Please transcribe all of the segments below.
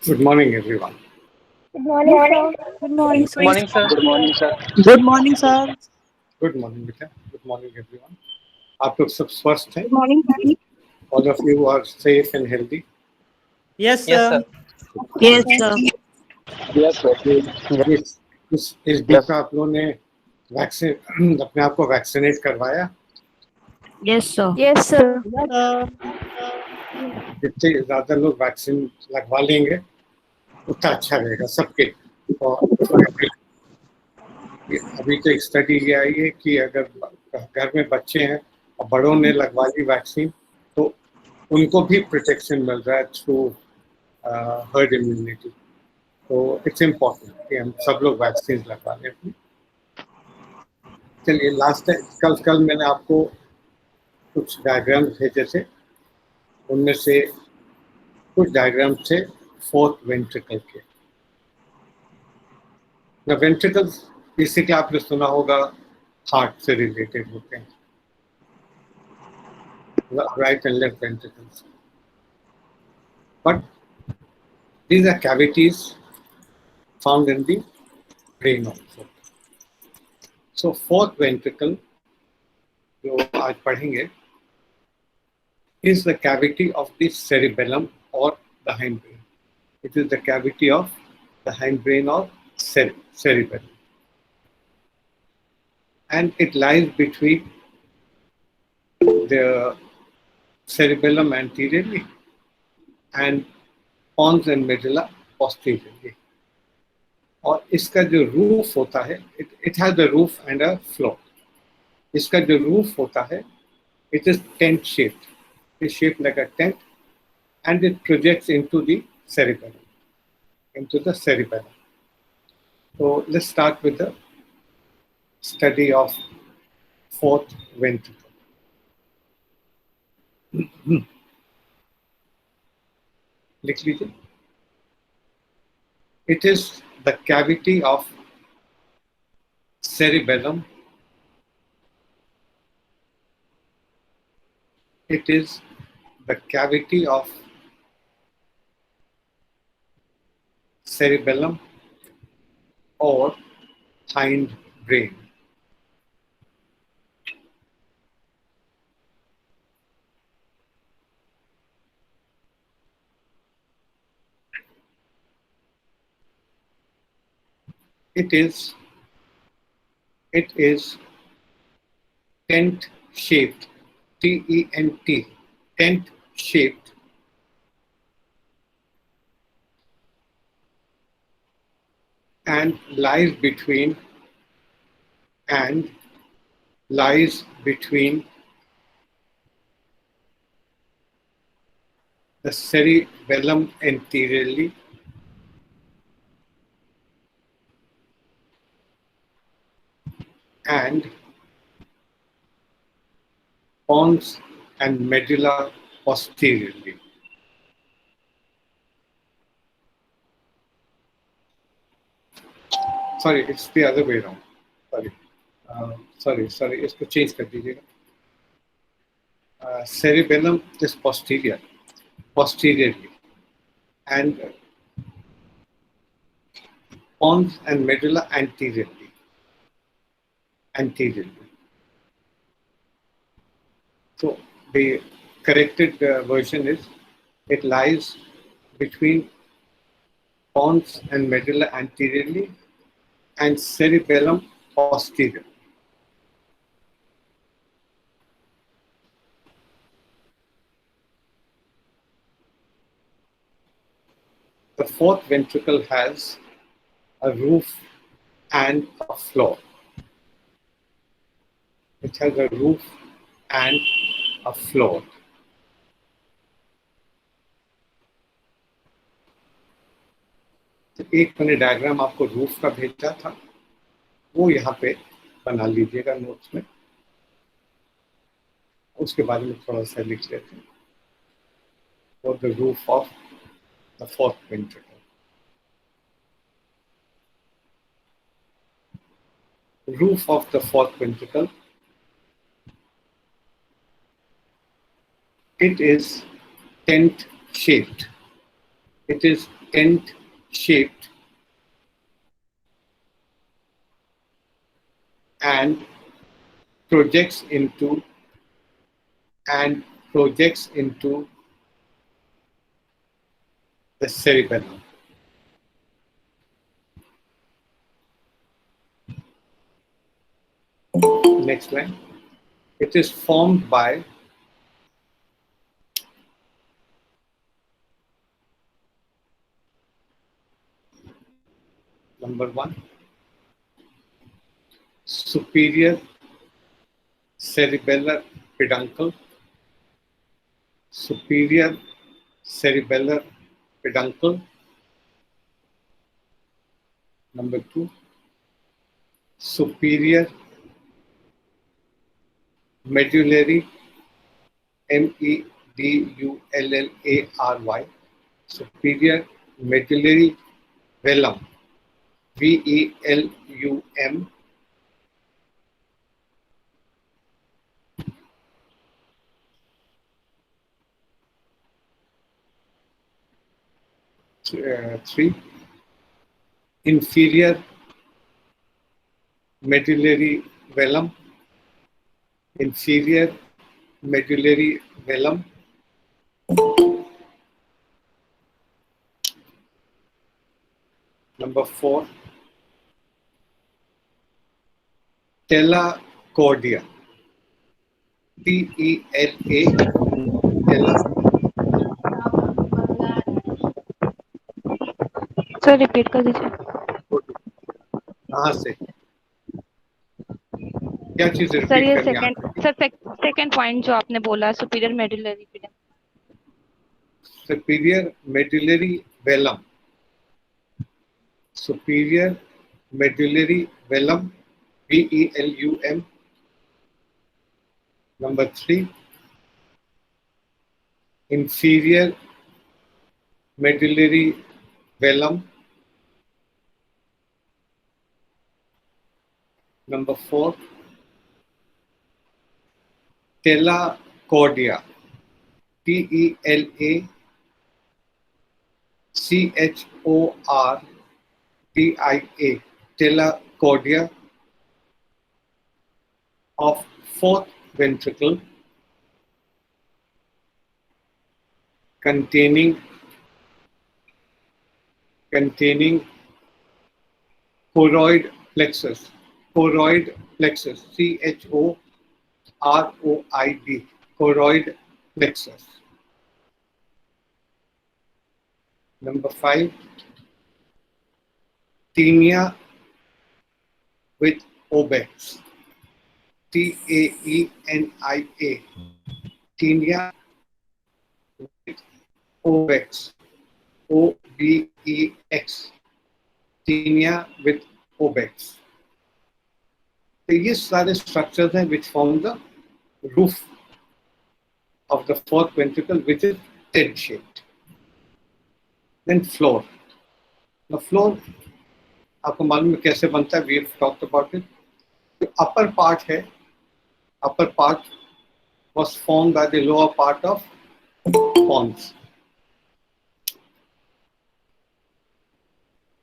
Good morning, everyone. Good morning, sir. Good morning, Good sir. morning, sir. Good morning, sir. Good morning, sir. Good morning, बेटा. Good morning, everyone. आप लोग सब स्वस्थ हैं? Good morning, sir. All of you are safe and healthy. Yes, Yes, sir. sir. Yes, sir. Yes, sir. इस इस बीच में आप लोगों ने वैक्सीन अपने आप को वैक्सीनेट करवाया. Yes, sir. Yes, sir. जितने ज़्यादा लोग वैक्सीन लगवा लेंगे उतना अच्छा रहेगा सबके. और अभी तो एक स्टडी ये आई है कि अगर घर में बच्चे हैं और बड़ों ने लगवा ली वैक्सीन तो उनको भी प्रोटेक्शन मिल रहा है थ्रू हर्ड इम्यूनिटी. तो इट्स इम्पोर्टेंट कि हम सब लोग वैक्सीन लगवा लें अपनी. चलिए लास्ट कल मैंने आपको कुछ डायग्राम भेजे थे. उनमें से कुछ डायग्राम थे फोर्थ वेंट्रिकल के. वेंट्रिकल्स बेसिकली आपने सुना होगा हार्ट से रिलेटेड होते हैं, right and left ventricles. But these are cavities found in the brain also. So fourth ventricle जो आज पढ़ेंगे is the cavity of the cerebellum or the hindbrain. It is the cavity of the hindbrain or cerebellum, and it lies between the cerebellum anteriorly and pons and medulla posteriorly. और इसका जो roof होता है, it has a roof and a floor. इसका जो roof होता है, it is tent shaped. It's shaped like a tent, and it projects into the cerebellum. So let's start with the study of fourth ventricle. लिख लीजिए. It is the cavity of cerebellum. It is the cavity of cerebellum or hindbrain. It is tent shaped, T-E-N-T, tent shaped, and lies between the cerebellum anteriorly and pons and medulla posteriorly. Sorry, it's the other way around. Sorry, इसको change कर दीजिएगा. Cerebellum is posteriorly, and pons and medulla anteriorly. So the corrected version is it lies between pons and medulla anteriorly and cerebellum posterior. The fourth ventricle has a roof and a floor. It has a roof and a floor. तो एक मैंने diagram आपको roof का भेजा था, वो यहाँ पे बना लीजिएगा नोट्स में. उसके बारे में थोड़ा सा लिख लेते हैं. For the roof of the fourth ventricle. Roof of the fourth ventricle. It is tent shaped. It is tent shaped and projects into the cerebellum. Next line. It is formed by number 1, superior cerebellar peduncle, superior cerebellar peduncle. Number 2, superior medullary, medullary, superior medullary velum, velum. Three, inferior medullary velum, inferior medullary velum. Number 4, telacordia, T-E-L-A, tela. Sir repeat कर दीजिए. कहाँ से क्या चीज sir repeat ये करनी है आपको? सेकंड पॉइंट जो आपने बोला सुपीरियर मेडुलरी पेडम. superior medullary velum, superior medullary velum, velum. Number 3, inferior medullary velum. Number 4, telacordia, telacordia, telacordia of 4th ventricle, containing choroid plexus, choroid plexus, choroid, choroid plexus. Number 5, tinea with obex, Taenia, tinea with obex, Obex, tinea with obex. So these सारे structures हैं which form the roof of the 4th ventricle, which is tent shaped. Then floor. The floor, आपको मालूम है कैसे बनता है? We have talked about it. The upper part है, upper part was formed by the lower part of pons.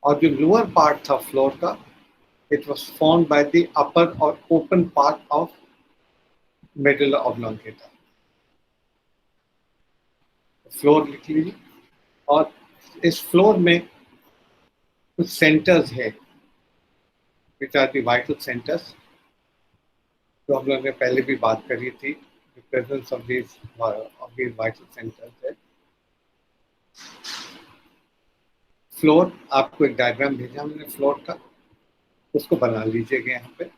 और जो lower part था floor का, it was formed by the upper or open part of medulla oblongata. Floor लिख लीजिए. और इस floor में कुछ centers है, which are the vital centers. जो हम लोगों ने पहले भी बात करी थी, the presence of these vital centers है. फ्लोर, आपको एक डायग्राम भेजा हमने फ्लोर का, उसको बना लीजिएगा. यहाँ पे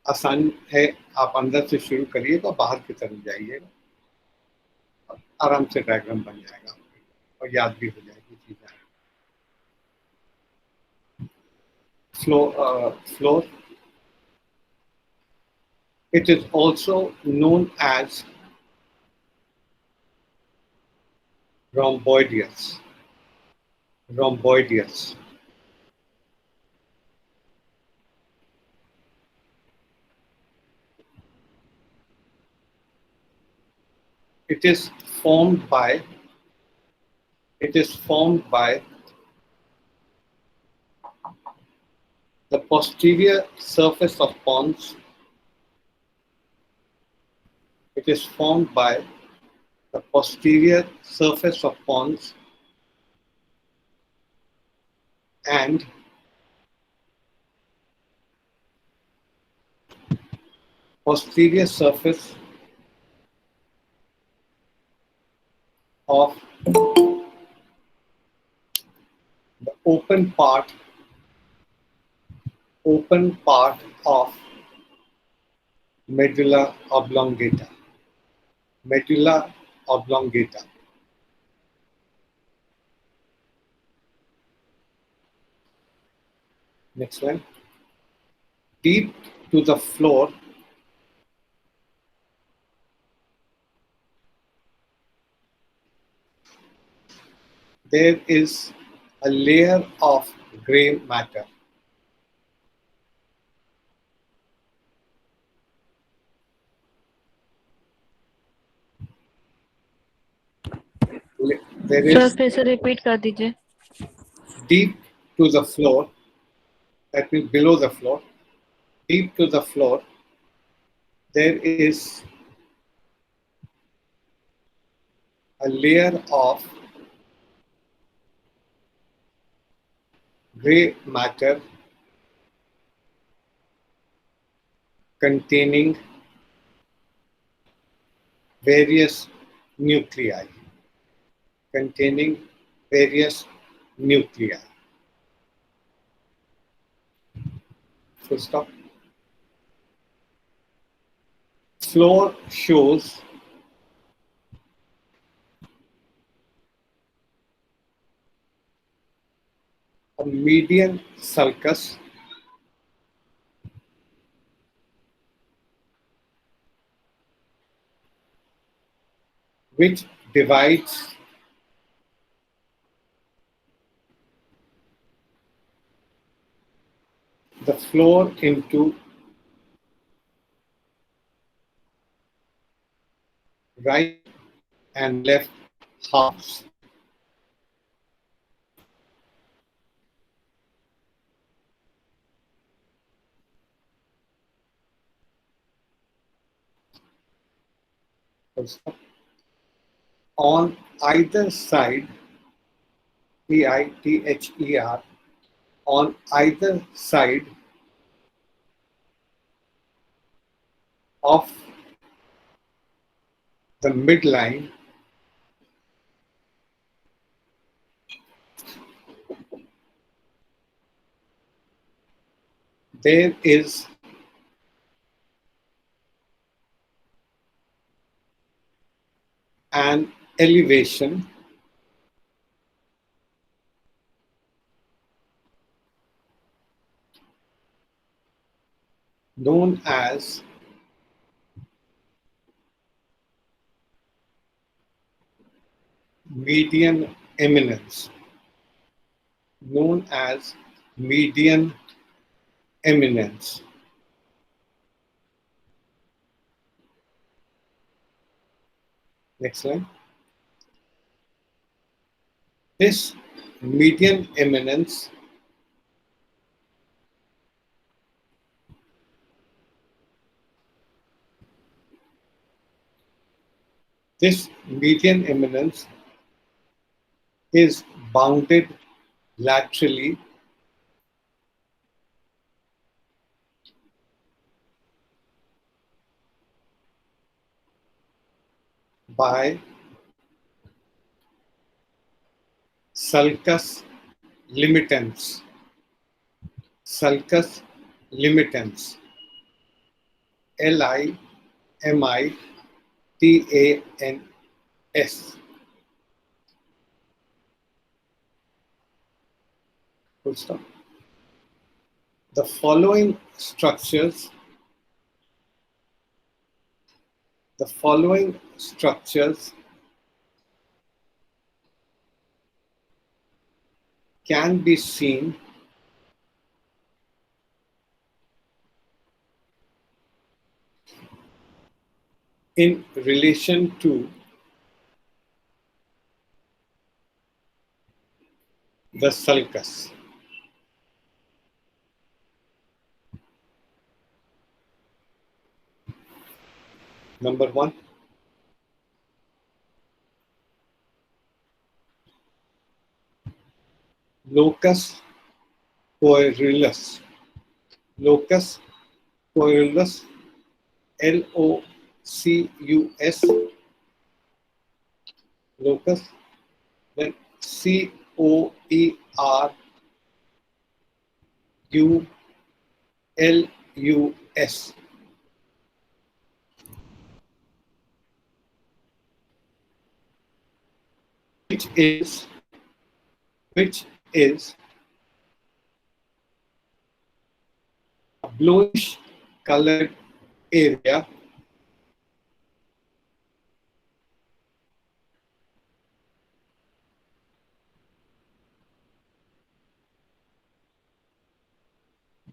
आसान है, आप अंदर से शुरू करिएगा, बाहर की तरफ जाइएगा, आराम से डायग्राम बन जाएगा और याद भी हो जाएगी चीजें. Floor, it is also known as rhomboideus. It is formed by It is formed by the posterior surface of pons. It is formed by the posterior surface of pons and posterior surface of the open part of medulla oblongata. Medulla oblongata. Next one. Deep to the floor, there is a layer of gray matter. There sir is फिर से repeat कर दीजिए. deep to the floor, that means below the floor, deep to the floor, there is a layer of gray matter containing various nuclei. Containing various nuclei. Full stop. Floor shows a median sulcus which divides the floor into right and left halves. On either side, P-I-T-H-E-R, on either side of the midline, there is an elevation known as median eminence. Known as median eminence. Next slide. This median eminence is bounded laterally by sulcus limitans. Sulcus limitans. Limitans. Full stop. The following structures can be seen in relation to the sulcus. Number 1. Locus coeruleus. Locus coeruleus. LOCUS. Locus. Then COERULUS. Which is a bluish colored area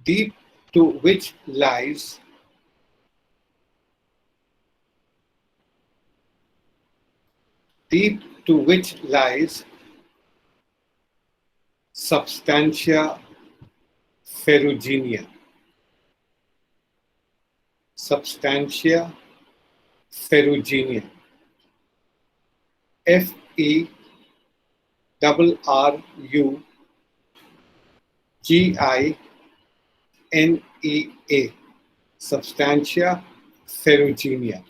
deep to which lies substantia ferruginea. Substantia ferruginea. FERRUGINEA. Substantia ferruginea.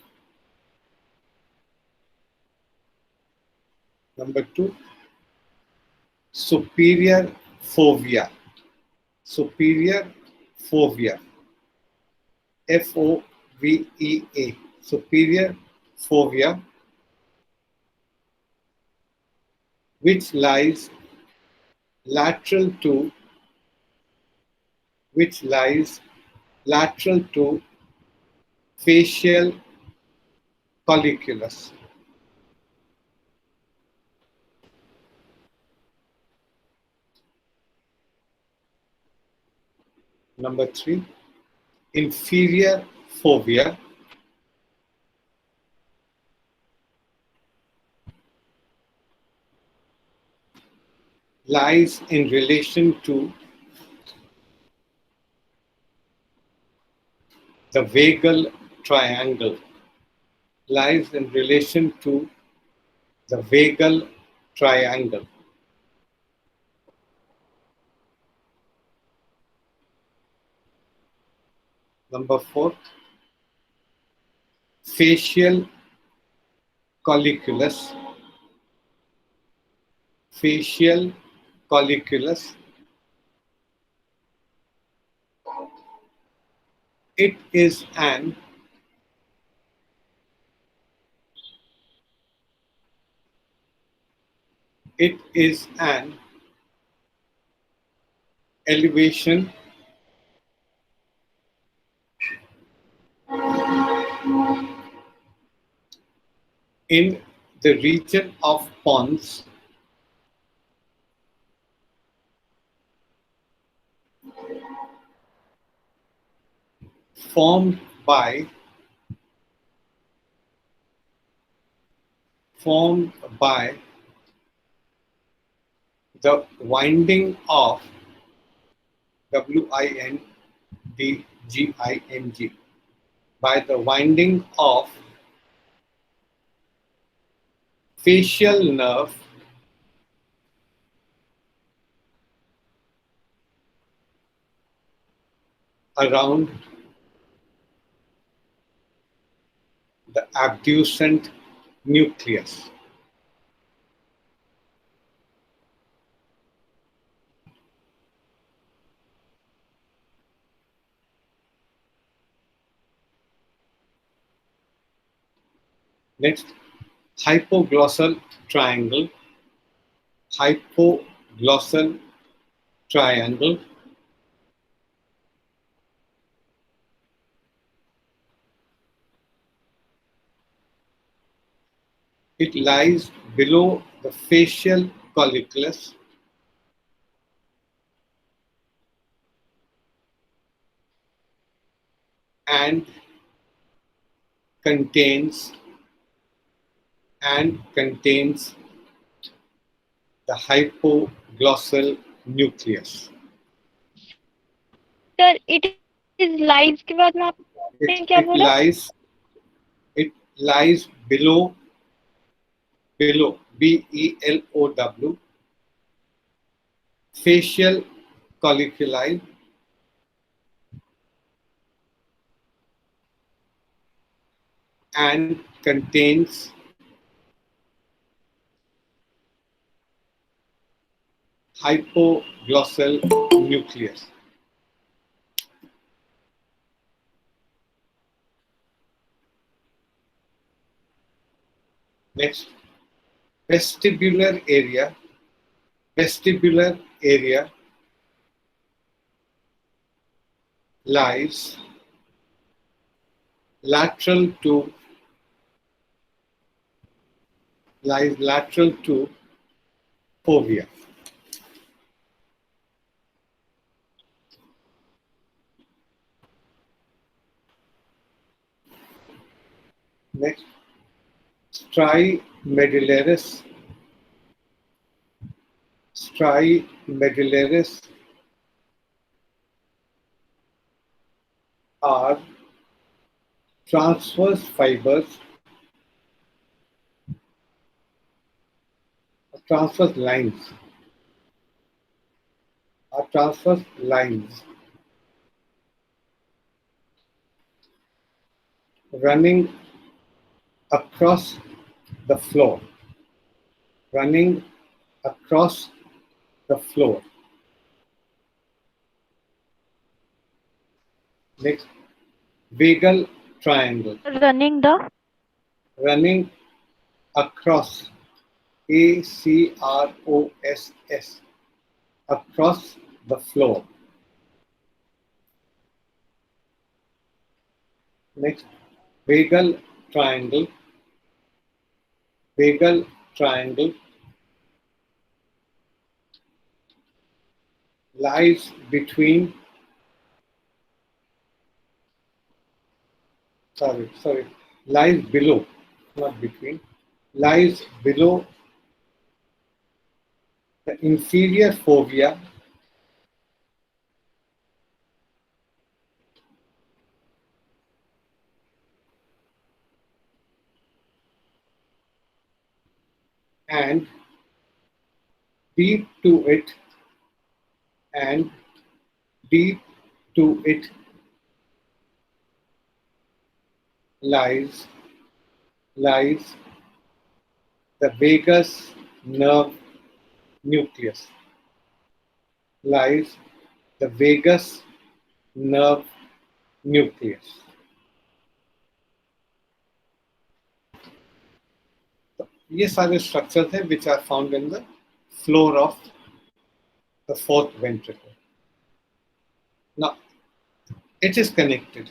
Number 2, superior fovea. Superior fovea. FOVEA. Superior fovea, which lies lateral to facial colliculus. Number 3, inferior fovea, lies in relation to the vagal triangle. Lies in relation to the vagal triangle. Number 4, facial colliculus. Facial colliculus. It is an elevation in the region of pons formed by the winding of WINDGING, by the winding of facial nerve around the abducent nucleus. Next, hypoglossal triangle. Hypoglossal triangle. It lies below the facial colliculus and contains the hypoglossal hypoglossal nucleus. Sir it is lies के बाद में आपने It, क्या it बोला? lies it lies below BELOW facial colliculi and contains hypoglossal nucleus. Next, vestibular area. Vestibular area lies lateral to fovea. Next, strimedullaris. Strimedullaris are transverse fibers, transverse lines, running across the floor, running across the floor. Next, vagal triangle, running the running across, ACROSS, across the floor. Next, vagal triangle, vagal triangle lies between, lies below, not between, lies below the inferior fovea and deep to it and deep to it lies the vagus nerve nucleus, lies the vagus nerve nucleus. ये सारे structures हैं which are found in the floor of the fourth ventricle. Now, it is connected.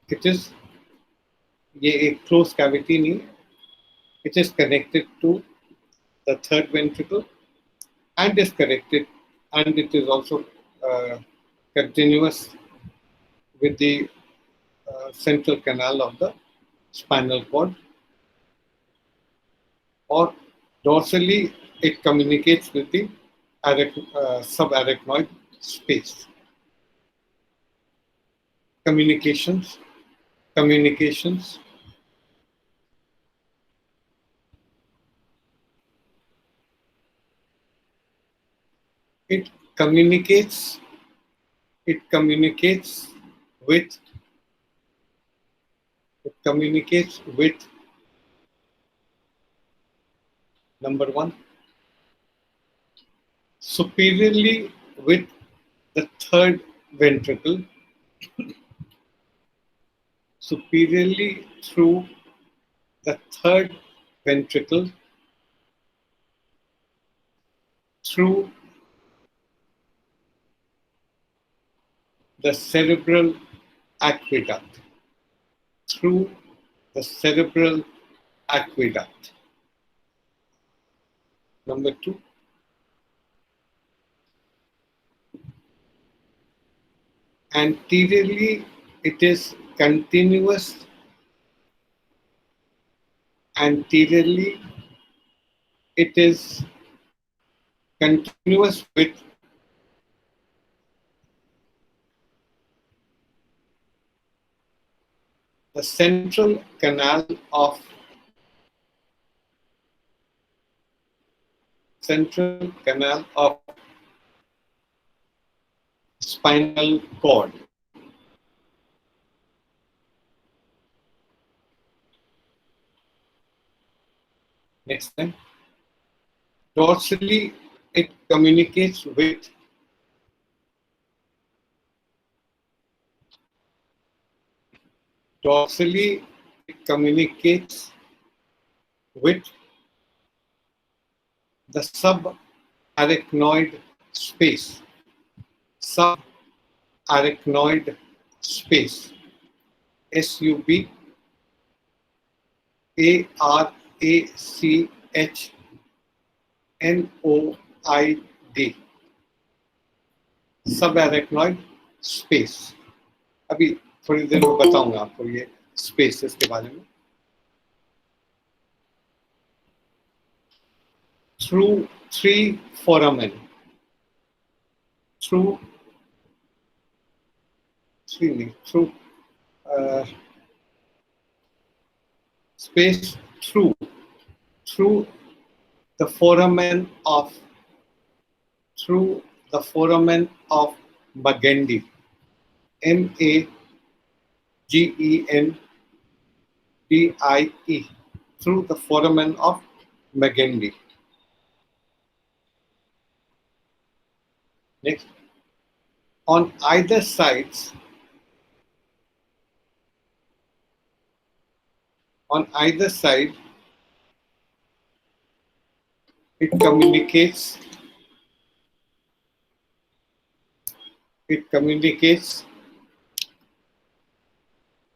It is, ये एक closed cavity नहीं है. It is connected to the third ventricle and is connected, and it is also continuous with the central canal of the spinal cord, or dorsally it communicates with the subarachnoid space. Communications. It communicates with number one, superiorly with the third ventricle, superiorly through the third ventricle, through the cerebral aqueduct, through the cerebral aqueduct. Number two, anteriorly it is continuous, anteriorly it is continuous with the central canal of spinal cord. Next time. Dorsally, it communicates with the subarachnoid space. Subarachnoid space. SUBARACHNOID. Subarachnoid space. अभी थोड़ी देर में बताऊंगा आपको ये spaces के बारे में. Through three foramen. Through space through the foramen of Magendie. MAGENDIE. Through the foramen of Magendie. Next. On either sides, it communicates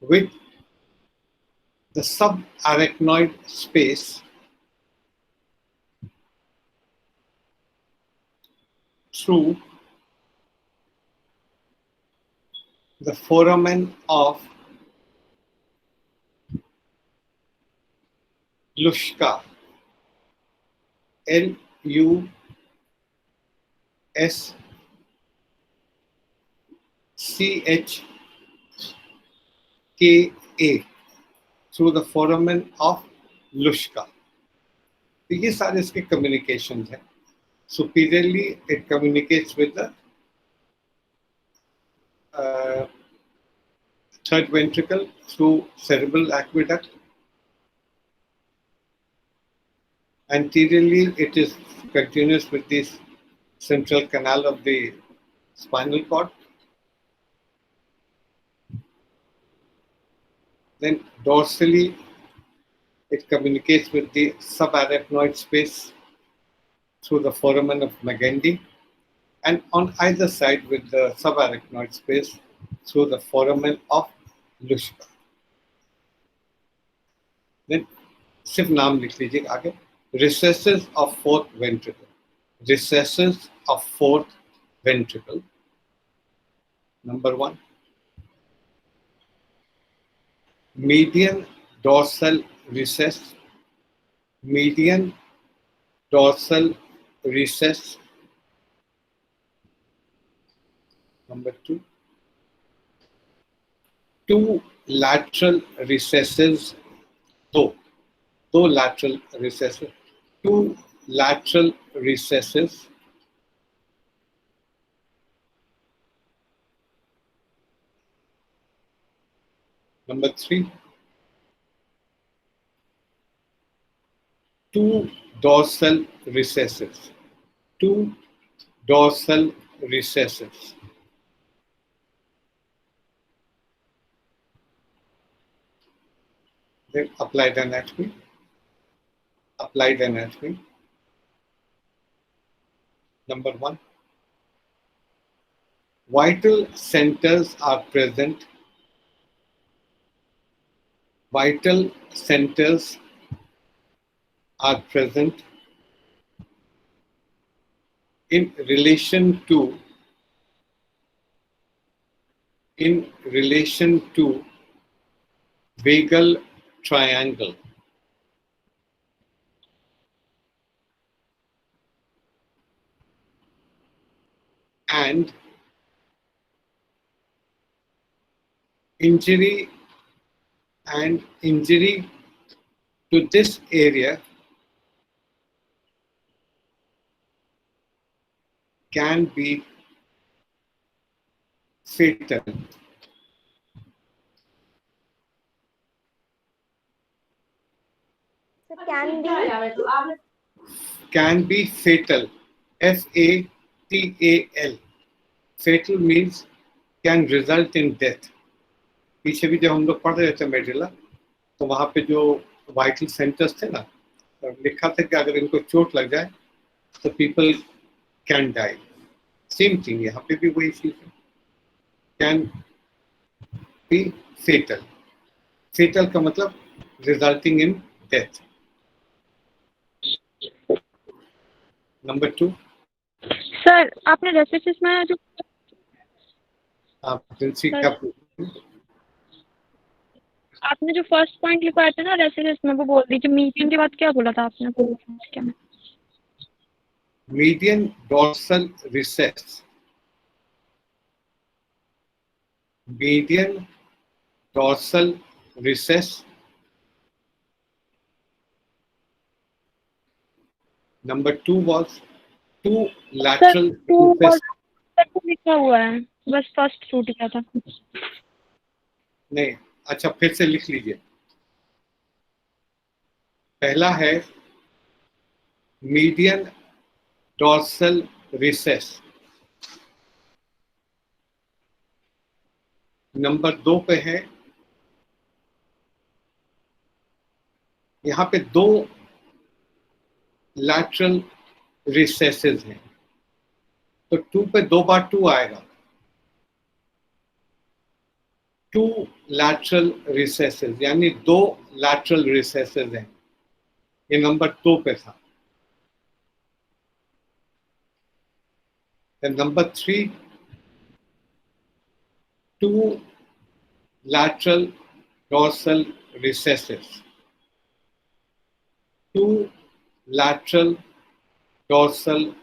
with the subarachnoid space through the foramen of Luschka. LUSCHKA. Through the foramen of Luschka. तो ये सारे इसके communications हैं. Superiorly, it communicates with the third ventricle through cerebral aqueduct. Anteriorly, it is continuous with the central canal of the spinal cord. Then dorsally, it communicates with the subarachnoid space through the foramen of Magendie, and on either side with the subarachnoid space through the foramen of Luschka. Then सिर्फ नाम लिख लीजिए आगे. Recesses of fourth ventricle. Recesses of fourth ventricle. Number 1. Median dorsal recess. Median dorsal recess. Number 2. Two lateral recesses. Two lateral recesses. Two lateral recesses. Number 3. Two dorsal recesses. Two dorsal recesses. Then applied anatomy. Applied anatomy. Number 1. Vital centers are present. Vital centers are present in relation to vagal triangle. and injury to this area can be fatal. So can be. Can be fatal. FATAL. Fatal means can result in death. पीछे भी जब हम लोग पढ़ रहे थे medulla तो वहां पे जो वाइटल सेंटर्स थे ना तो लिखा था कि अगर इनको चोट लग जाए तो people can die. Same thing यहाँ पे भी वही चीज है. Can be fatal. फेटल का मतलब resulting in death. Number 2. Sir आपने रेसिसिस में जो आप प्रिंसी का आपने जो फर्स्ट पॉइंट लिखवाया था ना रेसिसिस में वो बोल दीजिए. मीडियन के बाद क्या बोला था आपने? क्या median dorsal recess. Median dorsal recess. Number 2 was two lateral recess. लिखा हुआ है बस फर्स्ट छूट गया था. नहीं, अच्छा फिर से लिख लीजिए. पहला है मीडियन डॉर्सल रिसेस. नंबर 2 पे है, यहाँ पे 2 लैटरल रिसेसेस हैं तो 2 पे 2 बार 2 आएगा. 2 लैटरल रिसेसेस यानी 2 लैटरल रिसेसेस हैं. ये नंबर 2 पे था. Then number 3, 2 lateral dorsal recesses. 2 lateral dorsal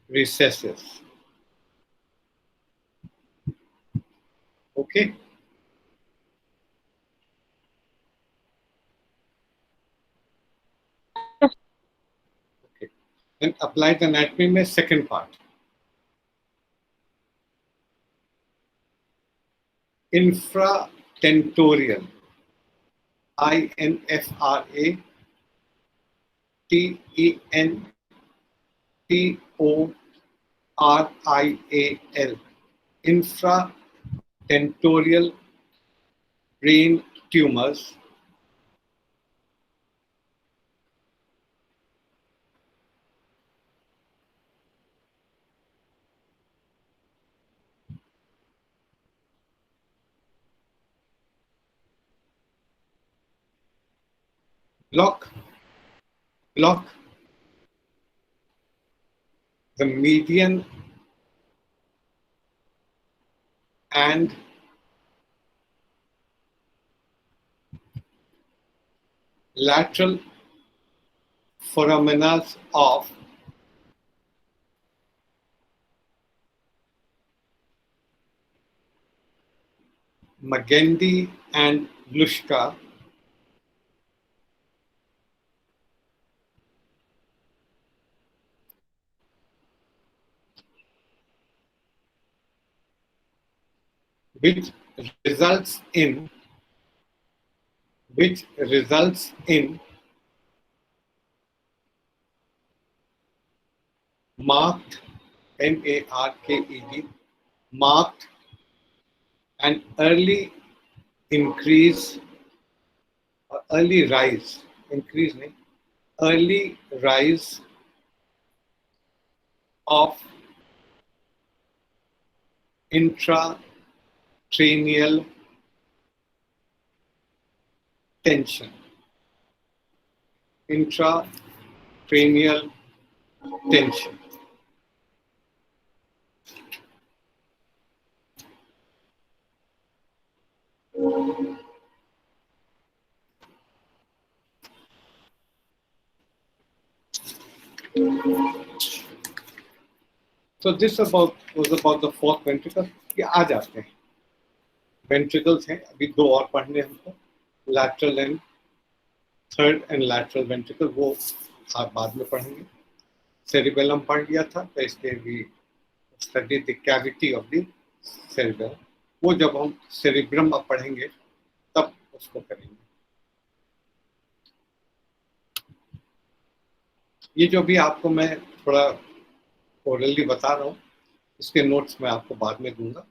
recesses. Okay. Okay. Then apply the anatomy में second part. Infratentorial. INFRATENTORIAL. Infratentorial brain tumors. Block the median and lateral foramina of Magendie and Lushka, which results in marked MARKED, marked and early increase or early rise, increase नहीं, early rise of intracranial tension. Intracranial tension. So this is about was about the fourth ventricle. ये आ जाते हैं, ventricles हैं, अभी दो और पढ़ने हमको, lateral and third and lateral ventricle, वो आप बाद में पढ़ेंगे। सेरिबेलम पढ़ लिया था, तो इसके भी study the cavity of the cerebellum, वो जब हम सेरिब्रम अब पढ़ेंगे तब उसको करेंगे। ये जो भी आपको मैं थोड़ा ओरली बता रहा हूँ, इसके नोट्स मैं आपको बाद में दूंगा।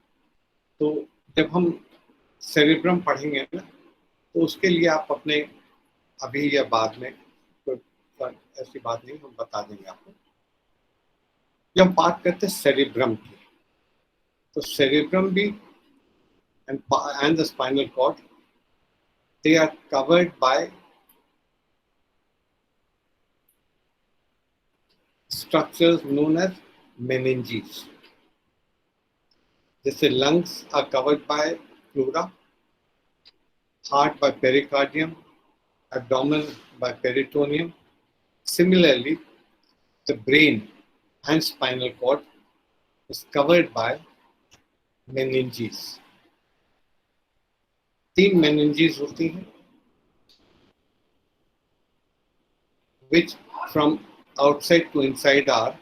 तो जब हम सेरिब्रम पढ़ेंगे ना, तो उसके लिए आप अपने अभी या बाद में कोई ऐसी बात नहीं, हम बता देंगे आपको। जब बात करते हैं सेरिब्रम की, तो सेरिब्रम भी and the spinal cord, they are covered by structures known as meninges. जैसे lungs are covered by pleura, heart by pericardium, abdomen by peritoneum. Similarly, the brain and spinal cord is covered by meninges. तीन meninges होती हैं, which from outside to inside are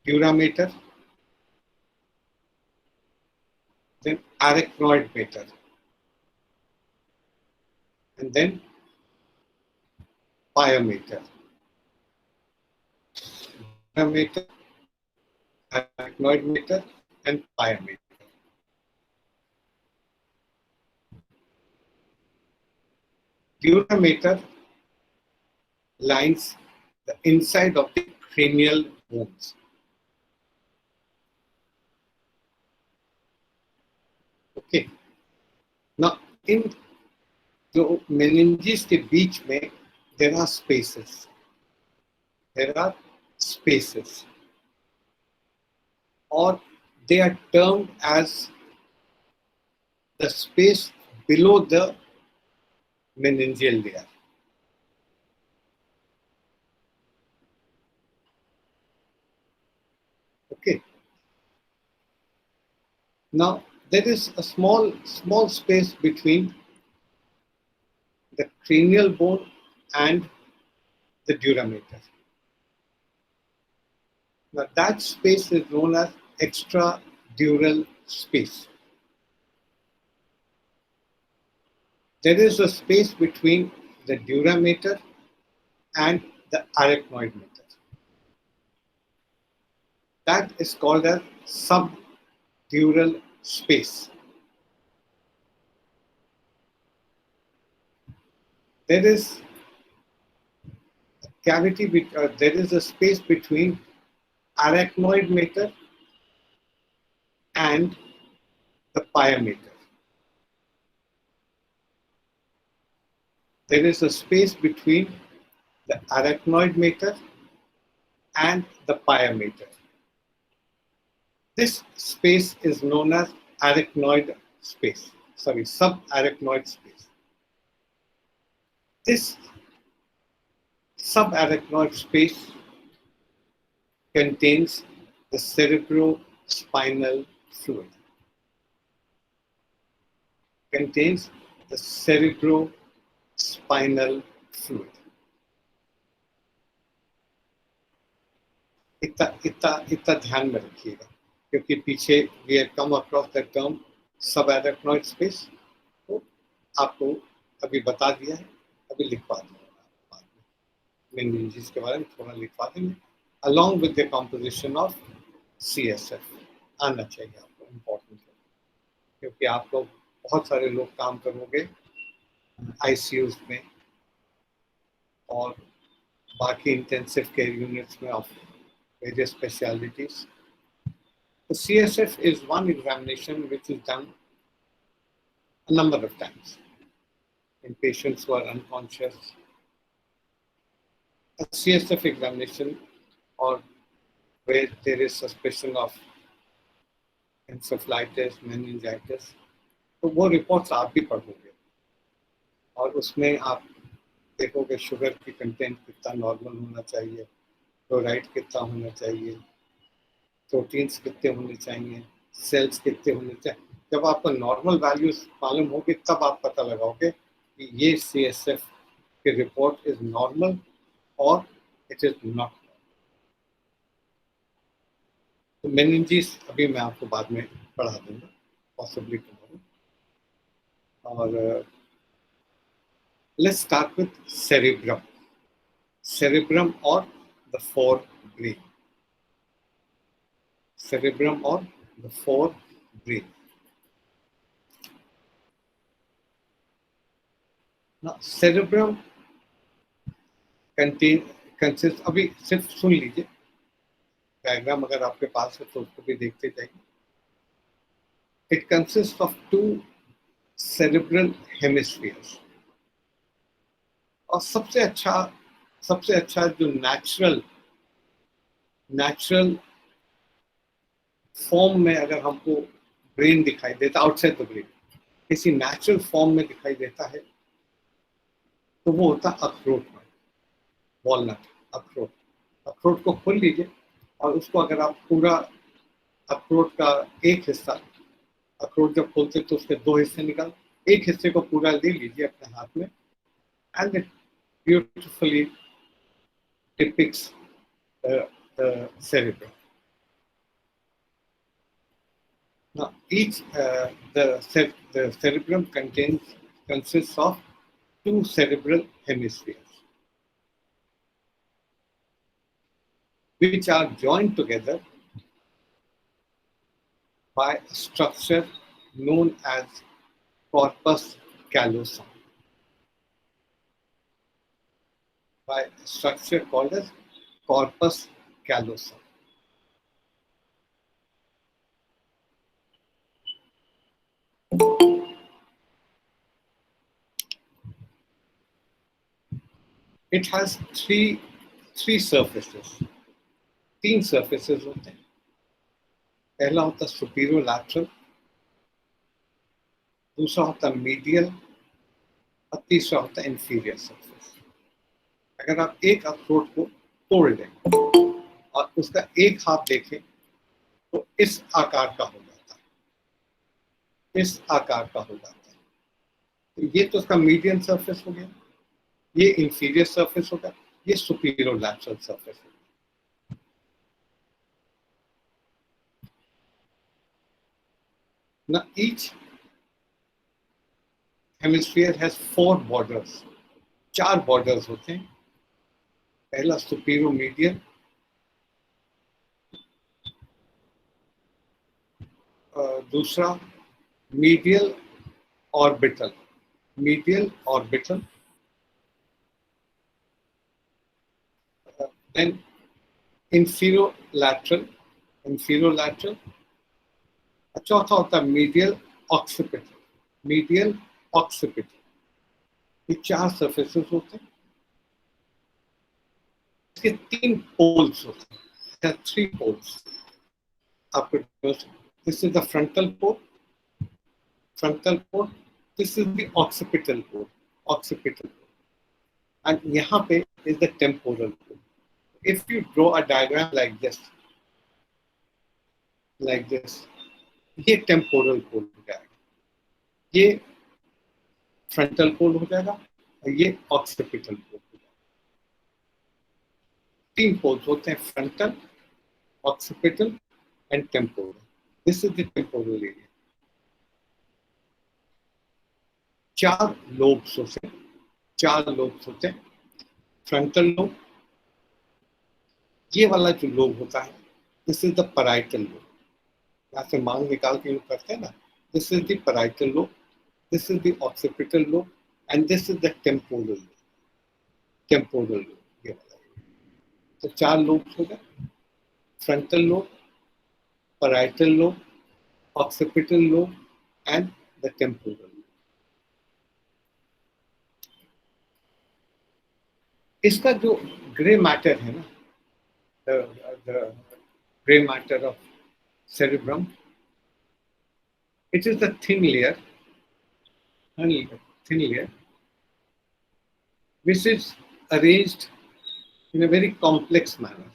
dura mater, then arachnoid mater, and then pyometer. Dura mater, arachnoid mater, and pyometer. Dura mater lines the inside of the cranial bones. Okay. Now, in जो meninges के बीच में there are spaces. There are spaces, or they are termed as the space below the meningeal layer. Okay. Now there is a small space between the cranial bone and the dura mater. Now that space is known as extradural space. There is a space between the dura mater and the arachnoid mater. That is called as subdural space. There is a cavity, there is a space between arachnoid mater and the pyometer. There is a space between the arachnoid mater and the pyometer. This space is known as arachnoid space, subarachnoid space. This subarachnoid space contains the cerebrospinal fluid. Contains the cerebrospinal fluid. इतना ध्यान में रखिएगा, क्योंकि पीछे we have come across the term subarachnoid space, तो आपको अभी बता दिया है, अभी लिखवा दूंगा बाद में, meninges के बारे में थोड़ा लिखवा देंगे, along with the composition of CSF आना चाहिए आपको, इम्पोर्टेंट है, क्योंकि आप लोग बहुत सारे लोग काम करोगे ICUs में और बाकी इंटेंसिव केयर यूनिट्स में of various specialties. The CSF is one examination which is done a number of times in patients who are unconscious. A CSF examination, or where there is suspicion of encephalitis, meningitis, तो वो reports आप भी पढ़ोगे और उसमें आप देखोगे sugar की कंटेंट कितना नॉर्मल होना चाहिए, क्लोराइड कितना होना चाहिए, प्रोटीन्स कितने होने चाहिए, सेल्स कितने होने चाहिए। जब आपको नॉर्मल वैल्यूज मालूम होगी तब आप पता लगाओगे कि ये CSF की रिपोर्ट इज नॉर्मल और इट इज नॉट। तो मेनिंजीस अभी मैं आपको बाद में पढ़ा दूंगा, पॉसिबली टुमारो। और let's start with cerebrum. Cerebrum और the forebrain. Cerebrum or the forebrain. Now, cerebrum consists, अभी सिर्फ सुन लीजिए, डायग्राम अगर आपके पास है तो उसको भी देखते जाइए। It consists of two cerebral hemispheres. और सबसे अच्छा जो नेचुरल फॉर्म में अगर हमको ब्रेन दिखाई देता, आउटसाइड द ब्रेन किसी नेचुरल फॉर्म में दिखाई देता है तो वो होता अखरोट में, वॉलनट, अखरोट। अखरोट को खोल लीजिए और उसको अगर आप पूरा अखरोट का एक हिस्सा, अखरोट जब खोलते तो उसके दो हिस्से निकाल, एक हिस्से को पूरा ले लीजिए अपने हाथ में, and it beautifully depicts the cerebrum. Now, the cerebrum consists of two cerebral hemispheres, which are joined together by a structure known as corpus callosum. By a structure called as corpus callosum. It has three surfaces. तीन surfaces होते हैं। पहला होता है superior lateral, दूसरा होता है medial और तीसरा होता है inferior surface। अगर आप एक अखरोट को तोड़ लें और उसका एक हाथ देखें तो इस आकार का हो जाता है, इस आकार का हो जाता है। तो ये तो उसका मीडियम सरफेस हो गया, ये इंफीरियर सरफेस होगा, ये सुपीरियर लैटरल सरफेस होगा। Now each hemisphere has four borders. चार borders होते हैं। पहला सुपीरियर मीडियल, दूसरा medial orbital, then inferior lateral, चौथा होता है मीडियल ऑक्सीपिटल। ये चार सरफेसेस होते हैं। इसके तीन पोल्स होते हैं, थ्री पोल्स। आपको this is the frontal pole, this is the occipital pole, and यहाँ पे is the temporal pole. If you draw a diagram like this, ये टेम्पोरल पोल हो जाएगा, ये फ्रंटल पोल हो जाएगा और ये ऑक्सीपिटल पोल हो जाएगा। तीन पोल्स होते हैं, frontal, occipital and temporal. This is the temporal area. चार लोब्स होते हैं। फ्रंटल लोब, ये वाला जो लोब होता है, this is the parietal lobe. यहाँ से मांग निकाल के यूज करते हैं ना, this is the parietal lobe, this is the occipital lobe and this is the temporal lobe, ये वाला। तो चार लोब्स हो गए, frontal lobe, parietal lobe, occipital lobe and the temporal lobe. इसका जो ग्रे मैटर है ना, the gray matter of cerebrum, it is the thin layer which is arranged in a very complex manner.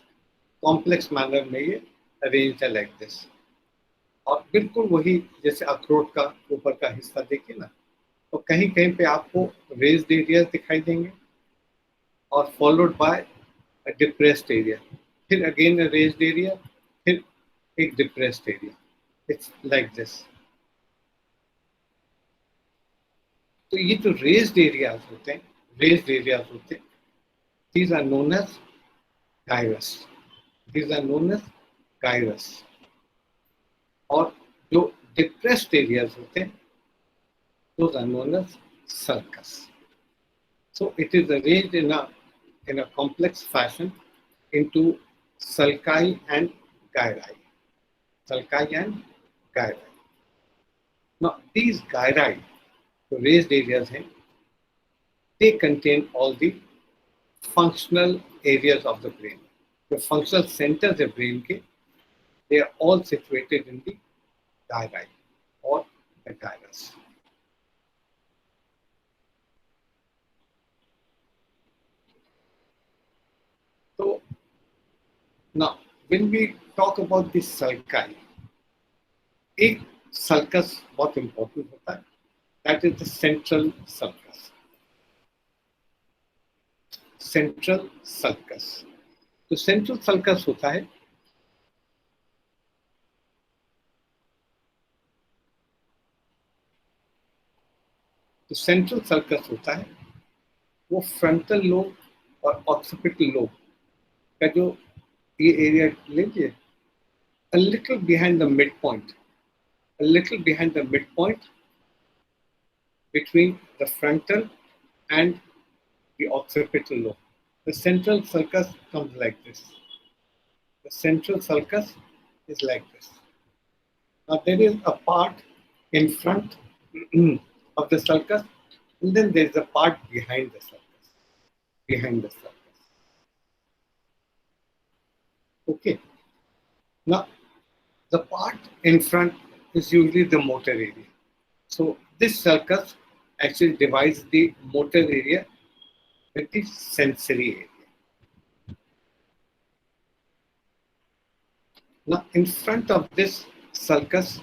Complex manner में ये arrange है like this. और बिल्कुल वही जैसे अखरोट का ऊपर का हिस्सा देखिए ना, तो कहीं कहीं पे आपको रेज्ड एरियाज दिखाई देंगे और followed by a depressed area, फिर again a raised area, फिर एक depressed area. It's like this. तो ये जो raised areas होते हैं, these are known as gyrus. These are known as gyrus. और जो depressed areas होते हैं, those are known as sulcus. So it is arranged in a complex fashion into sulci and gyri. Sulci and gyri. Now these gyri, the raised areas, they contain all the functional areas of the brain. The functional centers of brain, they are all situated in the gyri or the gyrus. So now, when we talk about the sulci, एक sulcus बहुत important होता है, that is the central sulcus. Central sulcus. तो central sulcus होता है तो central sulcus होता है वो फ्रंटल लोब और ऑक्सीपिटल लोब का जो ये एरिया लीजिए, a little behind the midpoint, a little behind the midpoint between the frontal and the occipital lobe. The central sulcus comes like this. The central sulcus is like this. Now there is a part in front of the sulcus, and then there is a part behind the sulcus. Behind the sulcus. Okay. Now the part in front is usually the motor area. So this sulcus actually divides the motor area with the sensory area. Now in front of this sulcus,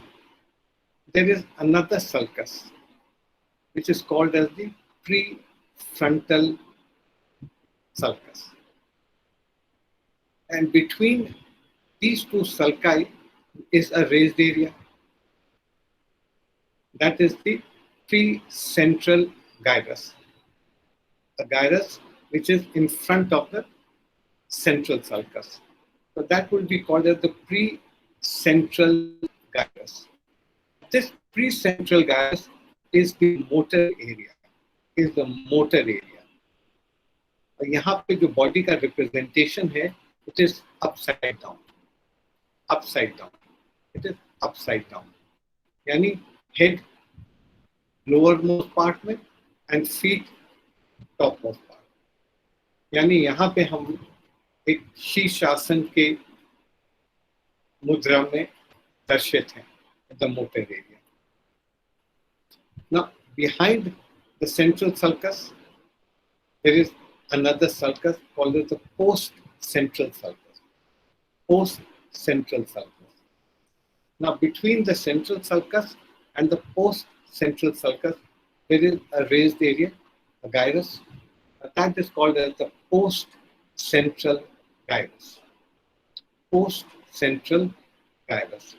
there is another sulcus, which is called as the prefrontal sulcus. And between these two sulci is a raised area. That is the precentral gyrus. The gyrus which is in front of the central sulcus. So that will be called as the precentral gyrus. This precentral gyrus is the motor area. Is the motor area. और यहाँ पे जो body का representation है, it is upside down. Upside down. It is upside down. यानी head lowermost part में and feet topmost part. यानी यहाँ पे हम एक शीर्षासन के मुद्रा में दर्शित हैं, the motor area. Now behind the central sulcus, there is another sulcus called as the post-central sulcus. Post-central sulcus. Now between the central sulcus and the post-central sulcus, there is a raised area, a gyrus. That is called as the post-central gyrus. Post-central gyrus.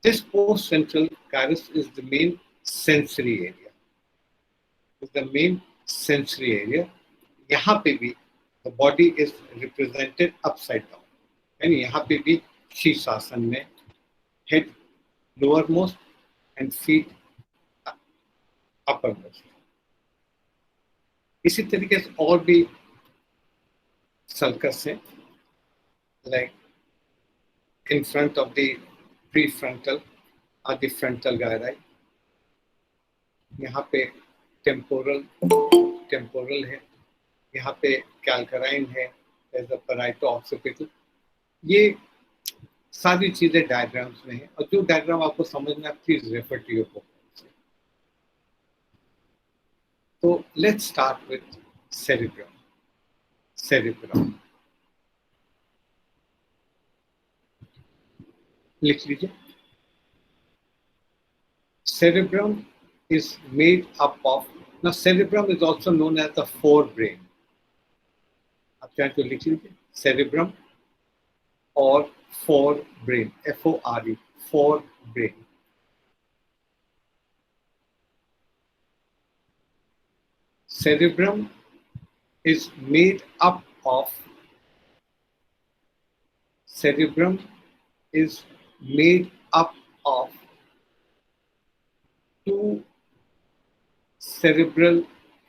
This post-central gyrus is the main sensory area. Is the main sensory area. यहाँ पे भी the body is represented upside down. यानी यहाँ पे भी शीर्षासन में head lowermost and feet uppermost. इसी तरीके से और भी sulcus है, like in front of the prefrontal or the frontal gyri. यहाँ पे temporal है, यहाँ पे calcarine है, there's a parieto-occipital. ये सारी चीजें डायग्राम्स में हैं, और जो डायग्राम आपको समझना है please refer to your book. तो लेट्स स्टार्ट विद cerebrum. लिख लीजिए. Cerebrum is made up of, now cerebrum is also known as the forebrain. आप चाहें तो लिख लीजिए cerebrum or forebrain, F-O-R-E, forebrain. Cerebrum is made up of, cerebrum is made up of two cerebral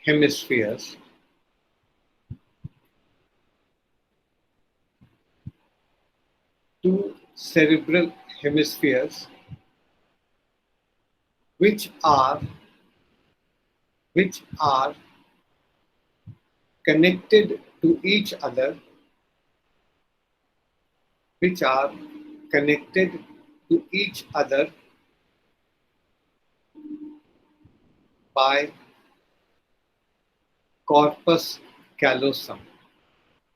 hemispheres, two cerebral hemispheres which are connected to each other, which are connected to each other by corpus callosum,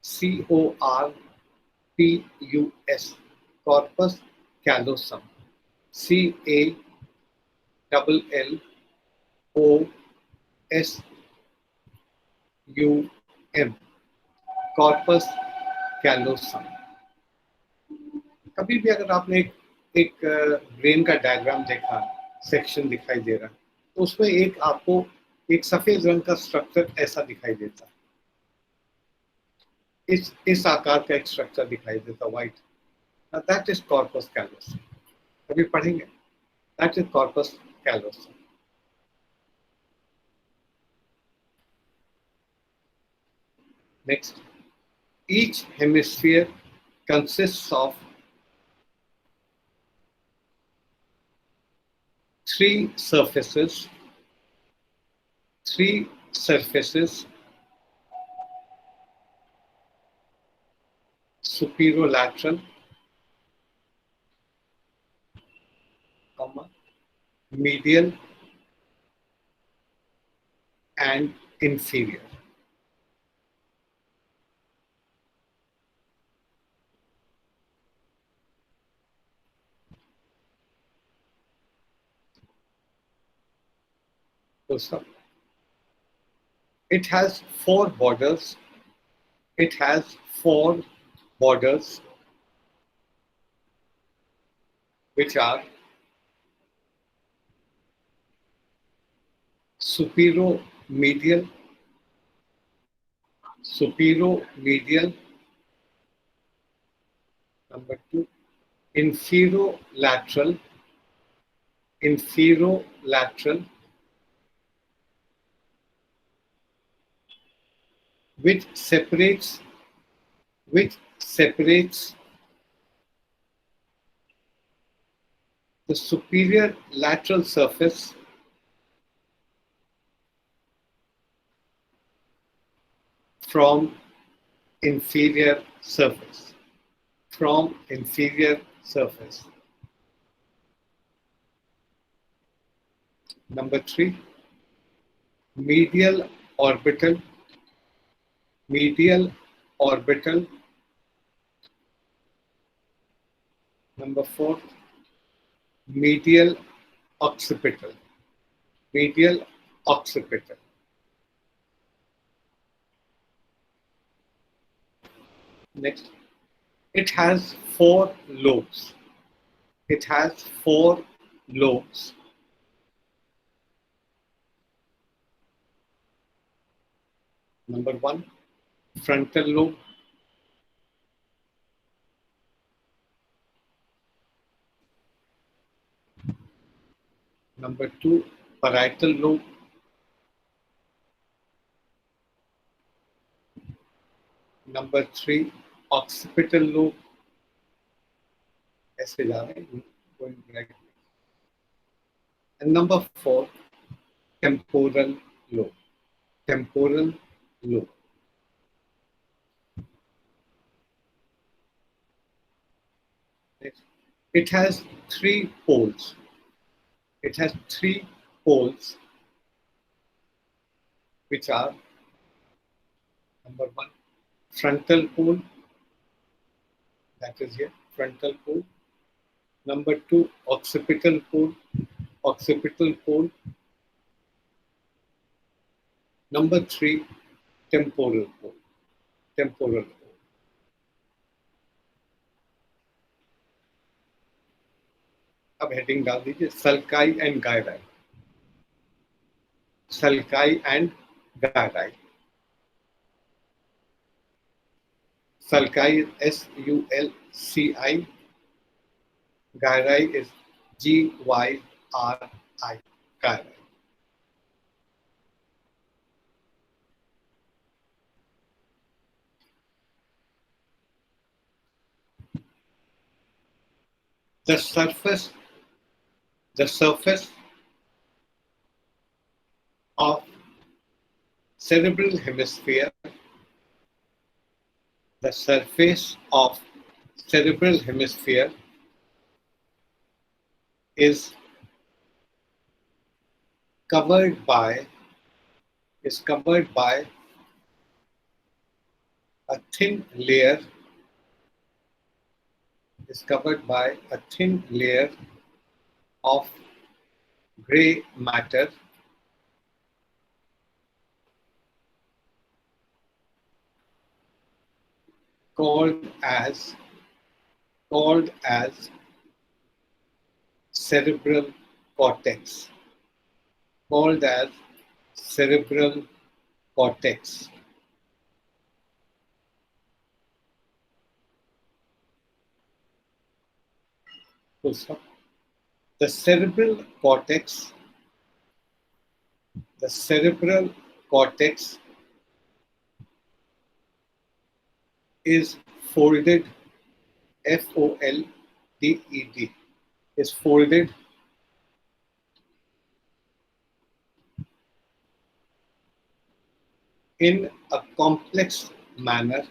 C-O-R-P-U-S, corpus callosum, C-A-L-L-O-S-U-M, corpus callosum. कभी भी अगर आपने एक brain का diagram देखा, section दिखाई दे रहा, तो उसमें एक आपको एक सफेद रंग का स्ट्रक्चर ऐसा दिखाई देता है, इस आकार का एक स्ट्रक्चर दिखाई देता, white. That is corpus callosum. कभी पढ़ेंगे, that is corpus callosum. Next, each hemisphere consists of three surfaces superolateral, medial and inferior. It has four borders. It has four borders which are superomedial, number two, inferolateral, which separates the superior lateral surface from inferior surface. Number three, medial orbital. Number four, medial occipital. Next, it has four lobes. Number one, frontal lobe. Number two, parietal lobe. Number three, occipital lobe. ऐसे जा रहे हैं, going right. And number four, temporal lobe. Next, it has three poles. Which are, number one, frontal pole. That is here, frontal pole. Number 2, occipital pole. Occipital pole. Number 3, temporal pole. Temporal pole. अब heading डाल दीजिए sulci and gyri. Sulci and gyri. Sulci is SULCI. Gyri is GYRI. Gyri. The surface of cerebral hemisphere. The surface of cerebral hemisphere is covered by a thin layer of gray matter called as cerebral cortex. Called as cerebral cortex. The cerebral cortex is folded, FOLDED, is folded in a complex manner,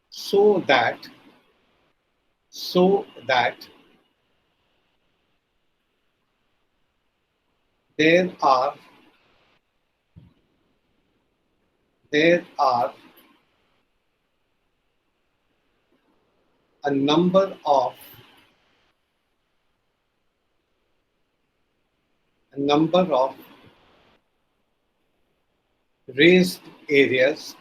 so that there are a number of raised areas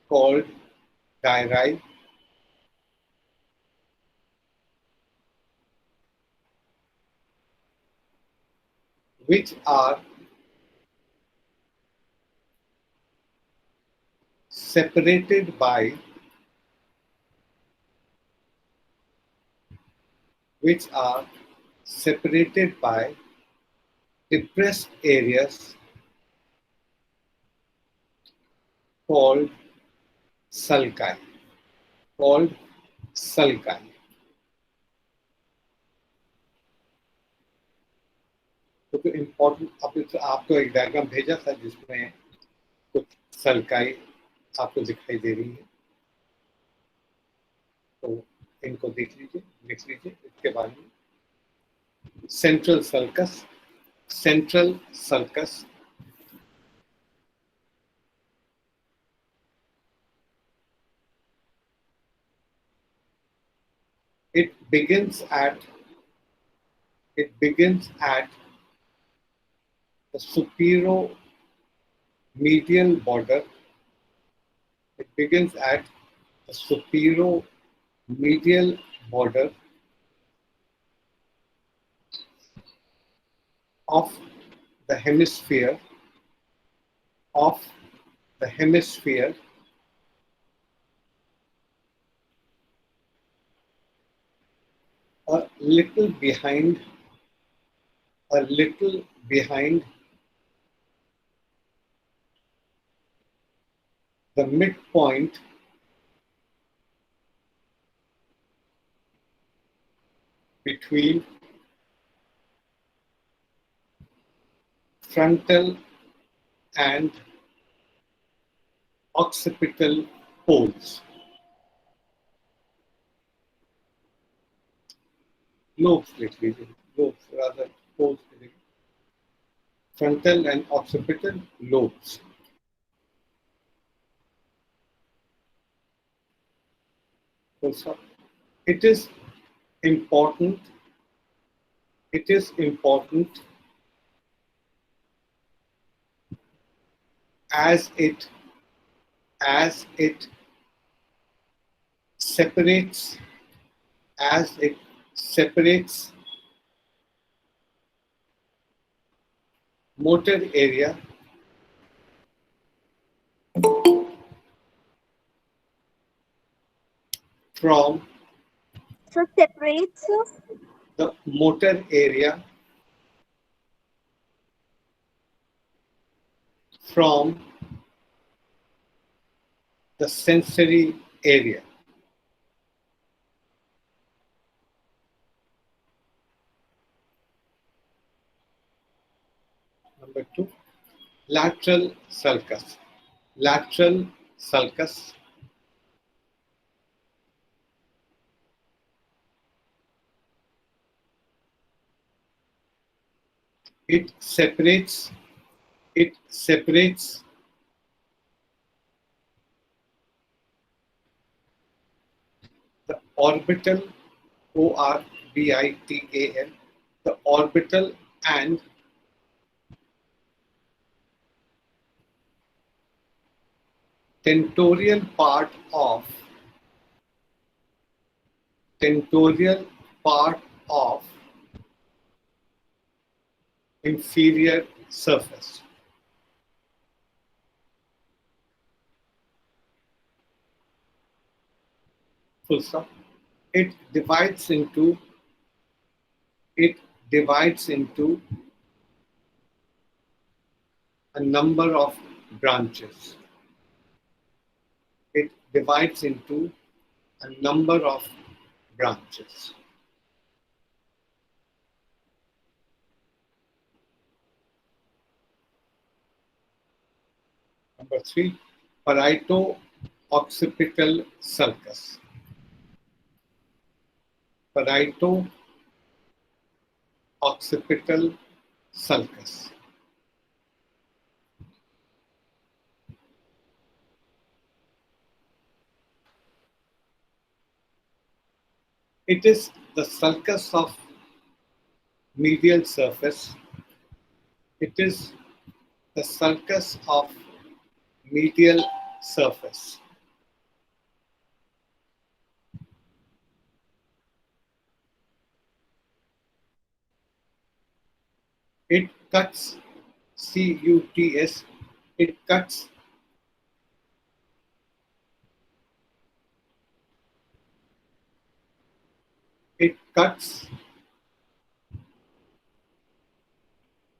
called gyri, which are separated by depressed areas called sulci. तो important आपको एक diagram भेजा था जिसमें कुछ sulci आपको दिखाई दे रही है, तो इनको लिख लीजिए इसके बारे में. Central sulcus it begins at the supero-medial border. It begins at the supero-medial border of the hemisphere a little behind the midpoint between frontal and occipital poles. Lobes लिख लीजिए, lobes, rather poles, frontal and occipital lobes. Also, it is important. It is important as it separates as it separates motor area from So separates. the motor area from the sensory area. Number 2, lateral sulcus. Lateral sulcus it separates the orbital orbital, the orbital and tentorial part of inferior surface. Full stop. It divides into a number of branches. It divides into a number of branches. Number 3, parieto-occipital sulcus. Parieto-occipital sulcus. It is the sulcus of medial surface. It is the sulcus of medial surface. It cuts, C-U-T-S, it cuts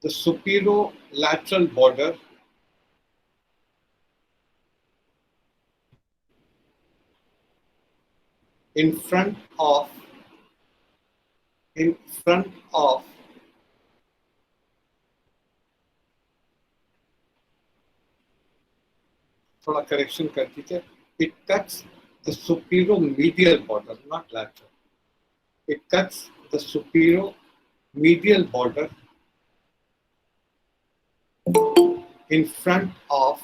the superolateral border in front of थोड़ा correction कर दीजिए. It cuts the superomedial border, not lateral. It cuts the superomedial border in front of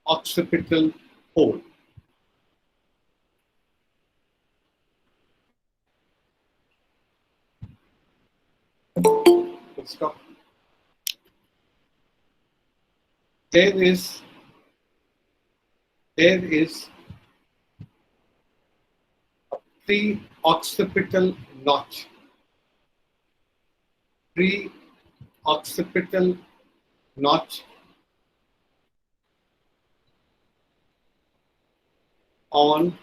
occipital pole. Full stop. There is a pre-occipital notch. Pre-occipital notch on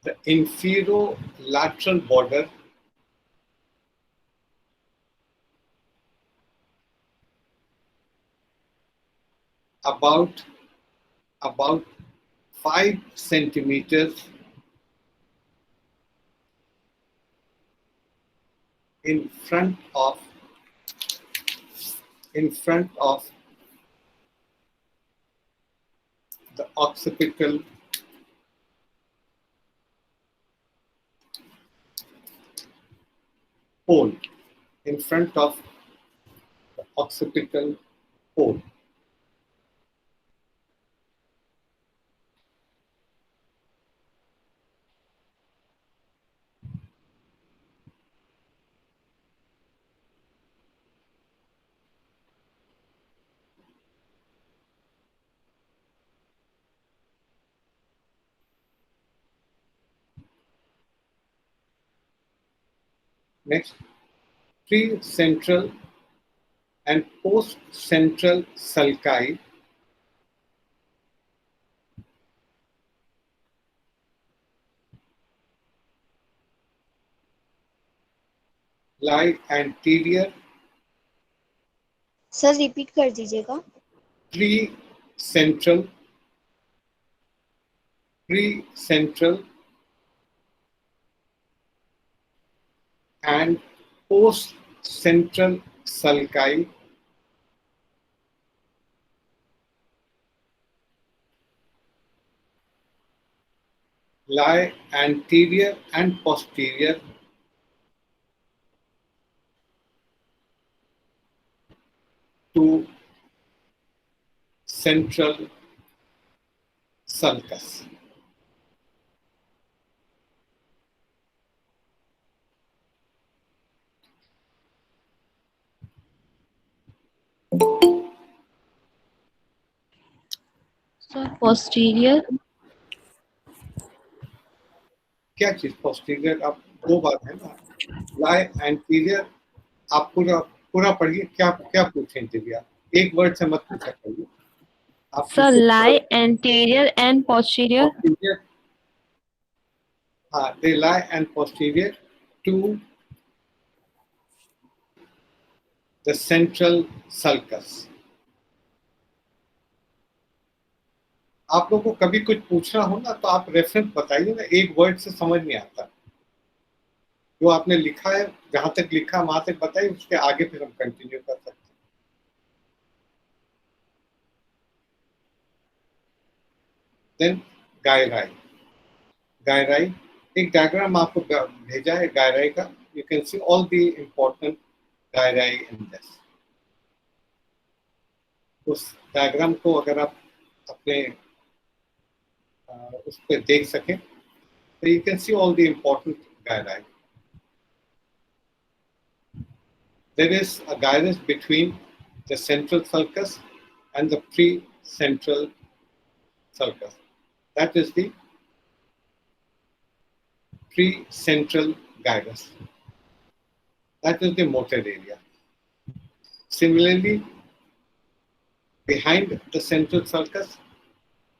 the inferolateral border about 5 centimeters in front of the occipital pole, in front of the occipital pole. Next, pre-central and post-central sulci lie anterior, sir repeat कर दीजिएगा. pre-central and post-central sulci lie anterior and posterior to central sulcus. Sir, posterior. क्या चीज posterior? आप दो बात है ना, lie anterior. आप पूरा पूरा पढ़िए, क्या क्या पूछेंगे दिव्या, एक वर्ड से मत पूछा करिए आप. Sir, lie anterior and posterior. posterior, हाँ, they lie and posterior to the central sulcus. आप लोगों को कभी कुछ पूछना हो ना तो आप रेफरेंस बताइए ना, एक वर्ड से समझ नहीं आता. जो आपने लिखा है, जहां तक लिखा वहां तक बताइए, उसके आगे फिर हम कंटिन्यू कर सकते हैं. देन गायराई, एक डायग्राम आपको भेजा है गायराई का. You can see all the important gyri in this. उस डायग्राम को अगर आप अपने उस पर देख सकें तो you can see all the important gyri. There is a gyrus between the central sulcus and the precentral sulcus. That is the precentral gyrus. That is the motor area. Similarly, behind the central sulcus,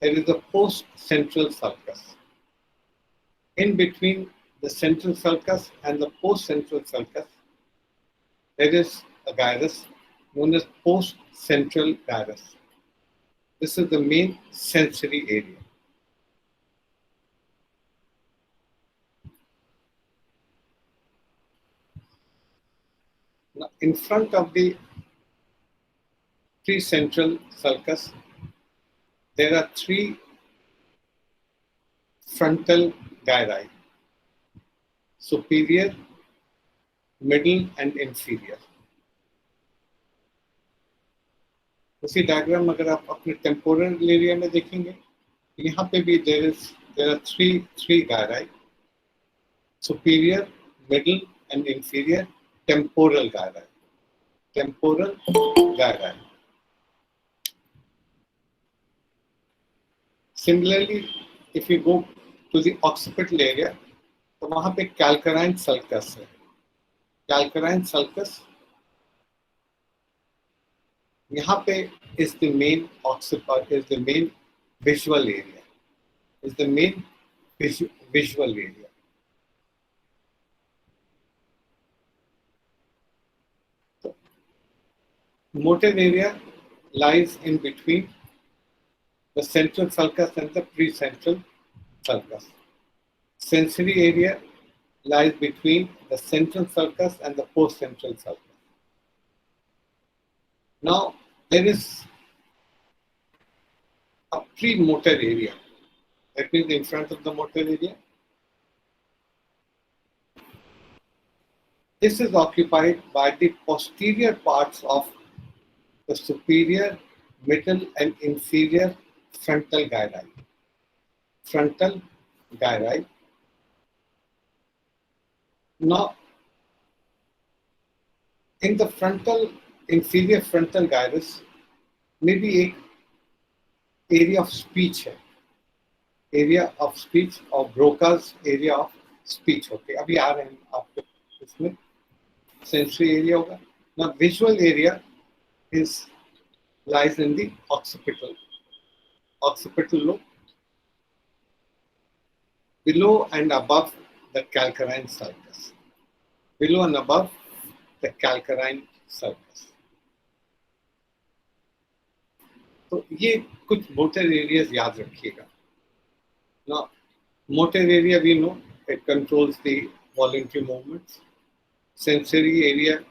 there is a post-central sulcus. In between the central sulcus and the post-central sulcus, there is a gyrus known as post-central gyrus. This is the main sensory area. Now, in front of the precentral sulcus, there are three frontal gyri: superior, middle and inferior. उसी diagram अगर आप अपने temporal area में देखेंगे, यहाँ पे भी there are three gyri: superior, middle and inferior temporal gyri. Temporal gyri. Similarly, if you go to the occipital area, तो वहाँ पे calcarine sulcus है. Calcarine sulcus यहाँ पे is the main occiput, is the main visual area, is the main visual area. So, motor area lies in between the central sulcus and the precentral sulcus. Sensory area lies between the central sulcus and the postcentral sulcus. Now, there is a premotor area. That means in front of the motor area. This is occupied by the posterior parts of the superior, middle, and inferior frontal gyri. Frontal gyri. Now, in the inferior frontal gyrus, maybe एक area of speech है, area of speech or Broca's area of speech. Okay, अभी आ रहे हैं आपको इसमें sensory area होगा. Now, visual area lies in the occipital lobe, below and above the calcarine sulcus. Below and above the calcarine sulcus. तो ये कुछ motor areas याद रखिएगा. Now, motor area we know it controls the voluntary movements. Sensory area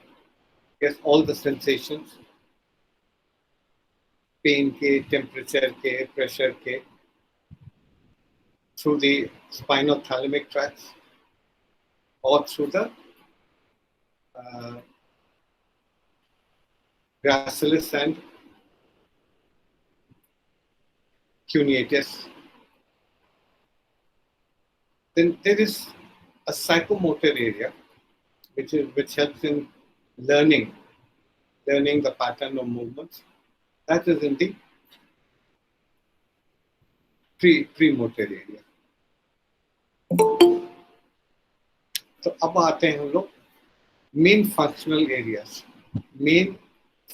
gets all the sensations. Pain के, temperature के, pressure के, through the spinothalamic tracts or through the gracilis and cuneatus. Then there is a psychomotor area which helps in learning the pattern of movements. That is in the premotor area. तो अब आते हैं हम लोग main functional areas. Main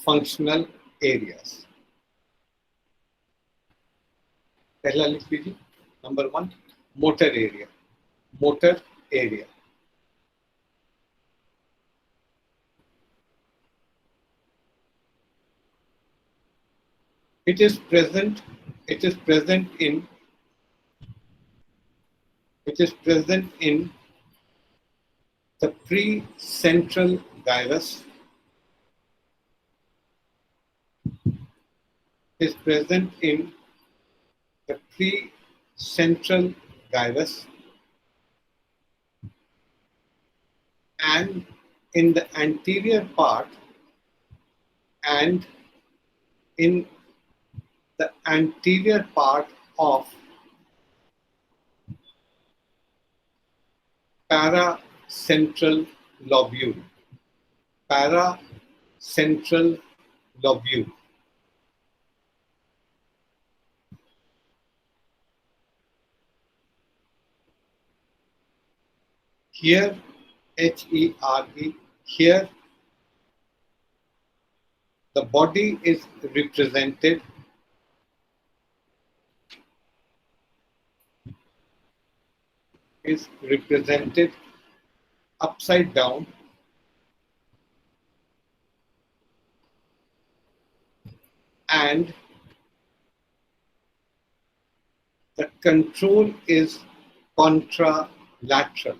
functional areas पहला लिख लीजिए. Number 1 motor area. Motor area it is present in the precentral gyrus. Is present in the precentral gyrus and in the anterior part and in the anterior part of paracentral lobule. Paracentral lobule. Here, H-E-R-E, here the body is represented upside down and the control is contralateral.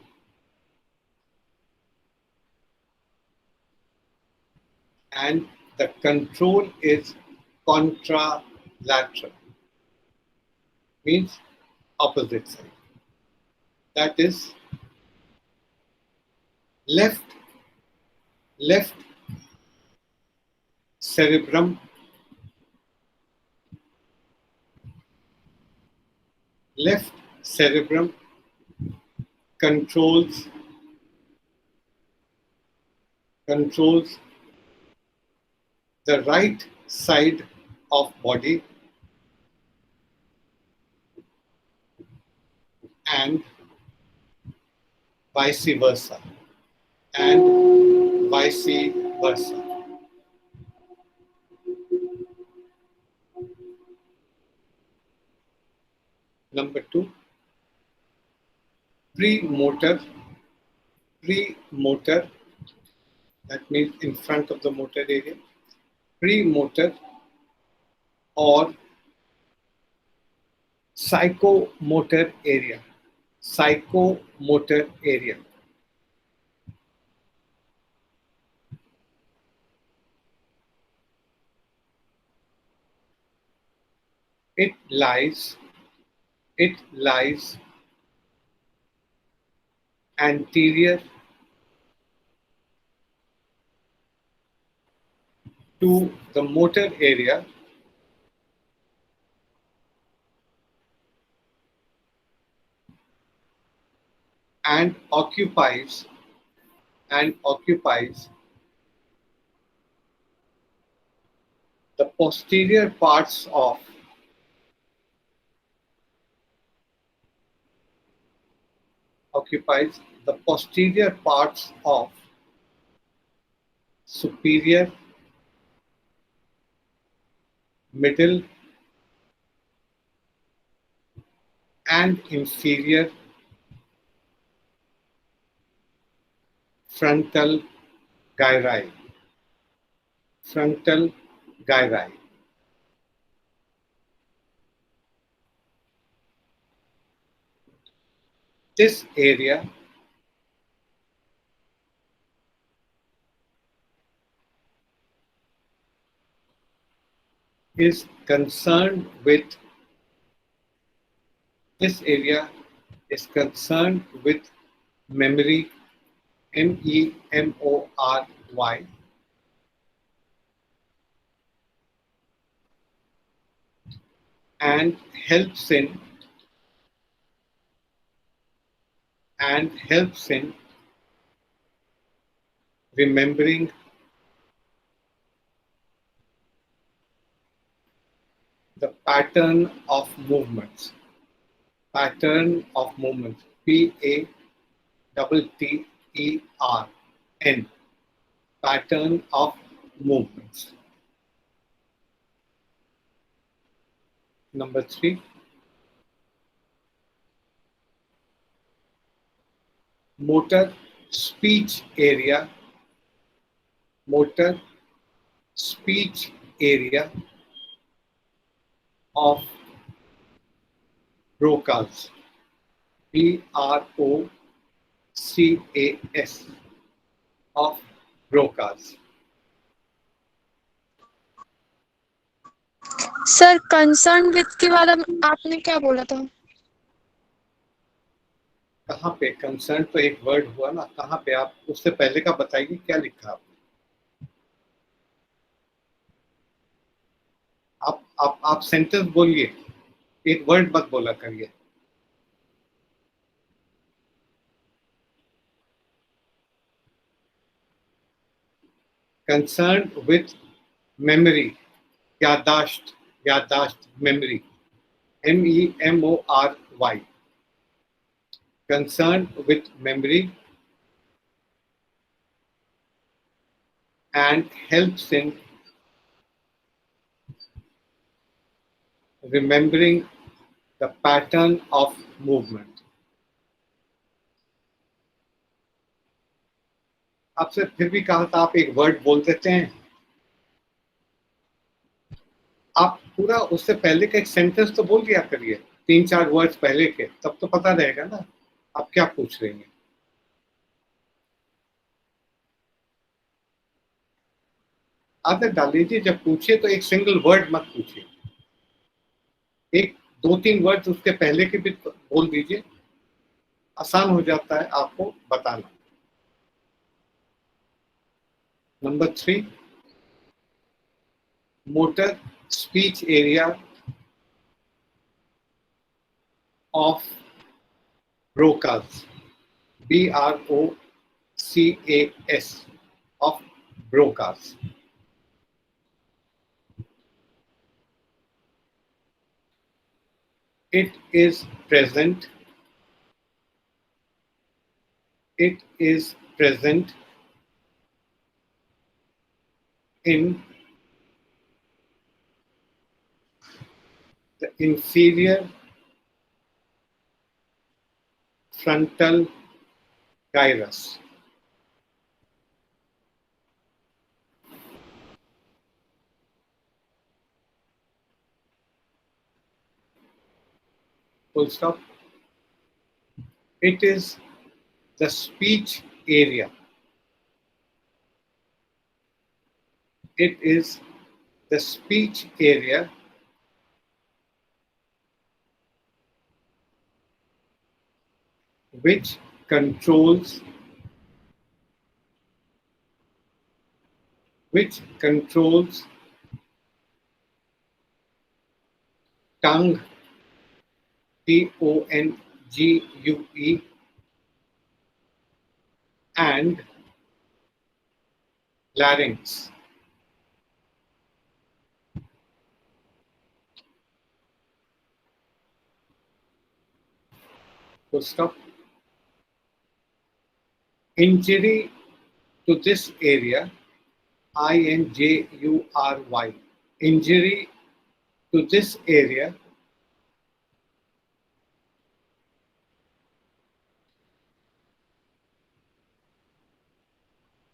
And the control is contralateral. Means opposite side. That is left cerebrum, controls the right side of body and vice versa. Number 2, premotor, that means in front of the motor area. Premotor or psychomotor area. It lies anterior to the motor area and occupies the posterior parts of superior, middle, and inferior frontal gyri. This area is concerned with memory, memory, and helps in remembering the pattern of movements. Pattern, pattern of movements. Number 3, motor speech area of Broca's, BROCAS, of Broca's. Sir concern with के बाद आपने क्या बोला था? कहाँ पे concern तो एक वर्ड हुआ ना, कहाँ पे आप उससे पहले का बताइए क्या लिखा आपने? आप सेंटेंस बोलिए, एक वर्ड मत बोला करिए. Concerned with memory, यादाश्त, memory, MEMORY. Concerned with memory and helps in remembering the pattern of movement. आपसे फिर भी कहा था आप एक वर्ड बोल देते हैं, आप पूरा उससे पहले का एक सेंटेंस तो बोल दिया करिए, 3-4 वर्ड्स पहले के, तब तो पता रहेगा ना आप क्या पूछ रही हैं. आदत डाल लीजिए, जब पूछिए तो एक सिंगल वर्ड मत पूछिए, एक 2-3 वर्ड उसके पहले के भी बोल दीजिए, आसान हो जाता है आपको बताना. Number 3, motor speech area of Broca's, BROCAS, of Broca's. It is present in the inferior frontal gyrus. Full stop. It is the speech area. It is the speech area which controls tongue, TONGUE, and larynx. Full stop. Injury to this area, INJURY. Injury to this area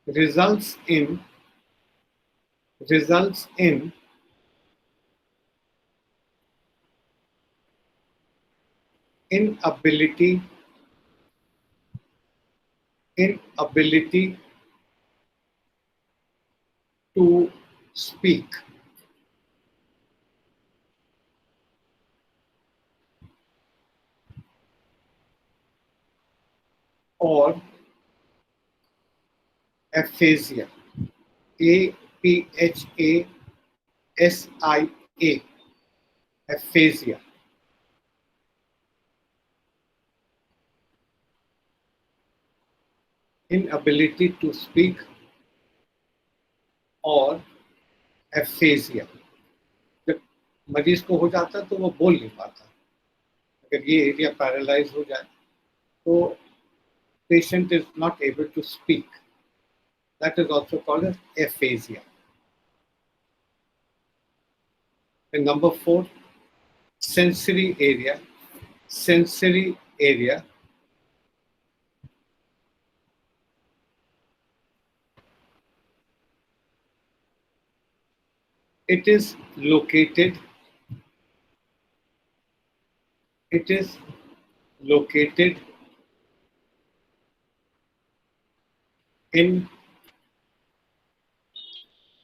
results in inability to speak or aphasia, APHASIA, aphasia. Inability to speak और aphasia. जब मरीज को हो जाता तो वो बोल नहीं पाता. अगर ये एरिया पैरालाइज हो जाए तो patient is not able to speak. That is also called as aphasia. And number 4, sensory area. Sensory area it is located in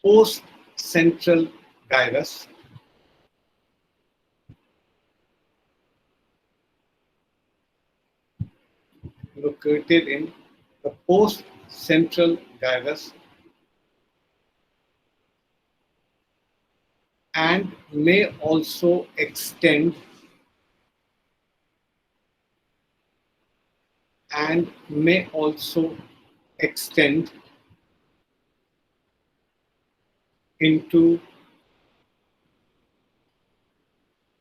post-central gyrus, located in the post-central gyrus, and may also extend into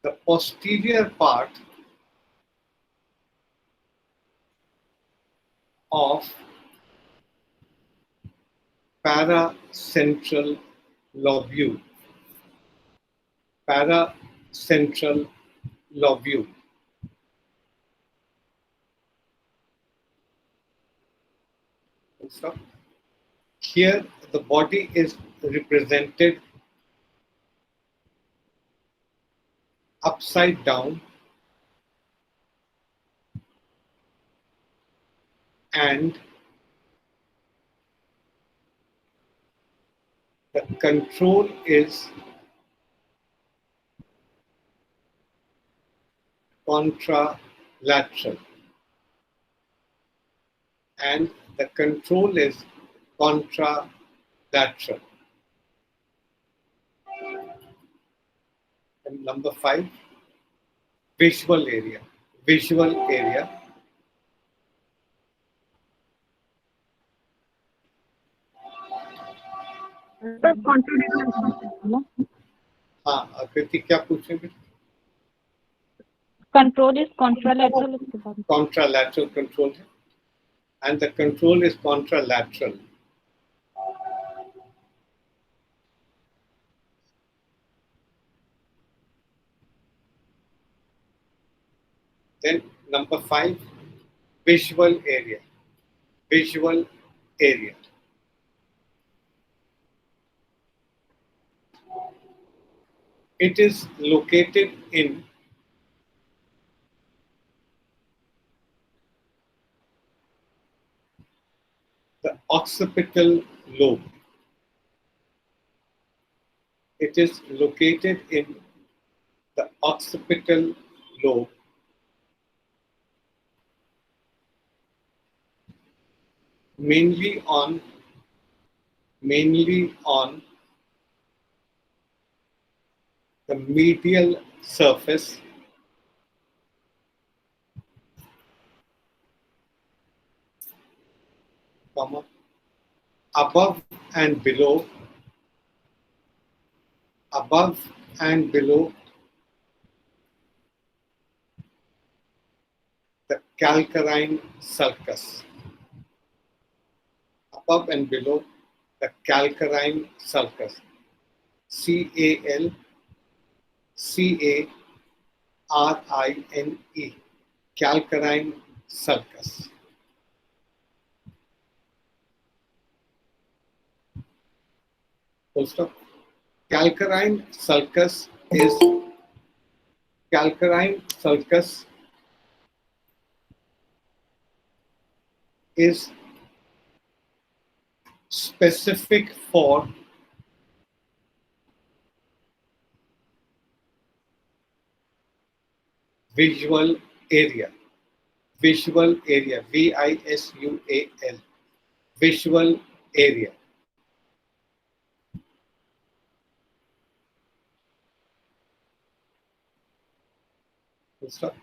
the posterior part of paracentral lobule. Paracentral lobule. So here the body is represented upside down and the control is contralateral. And the control is contralateral. And number 5, visual area. Visual area sir control हाँ आकृति क्या पूछेंगे? Control is contralateral उसके बाद Contralateral control है and the control is contralateral. Then number 5, visual area. Visual area. It is located in the occipital lobe. It is located in the occipital lobe mainly on the medial surface, comma, above and below the calcarine sulcus. Above and below the calcarine sulcus. CALCARINE. Calcarine sulcus. Full stop. Calcarine sulcus is specific for visual area. Visual area. VISUAL. Visual area. Full stop.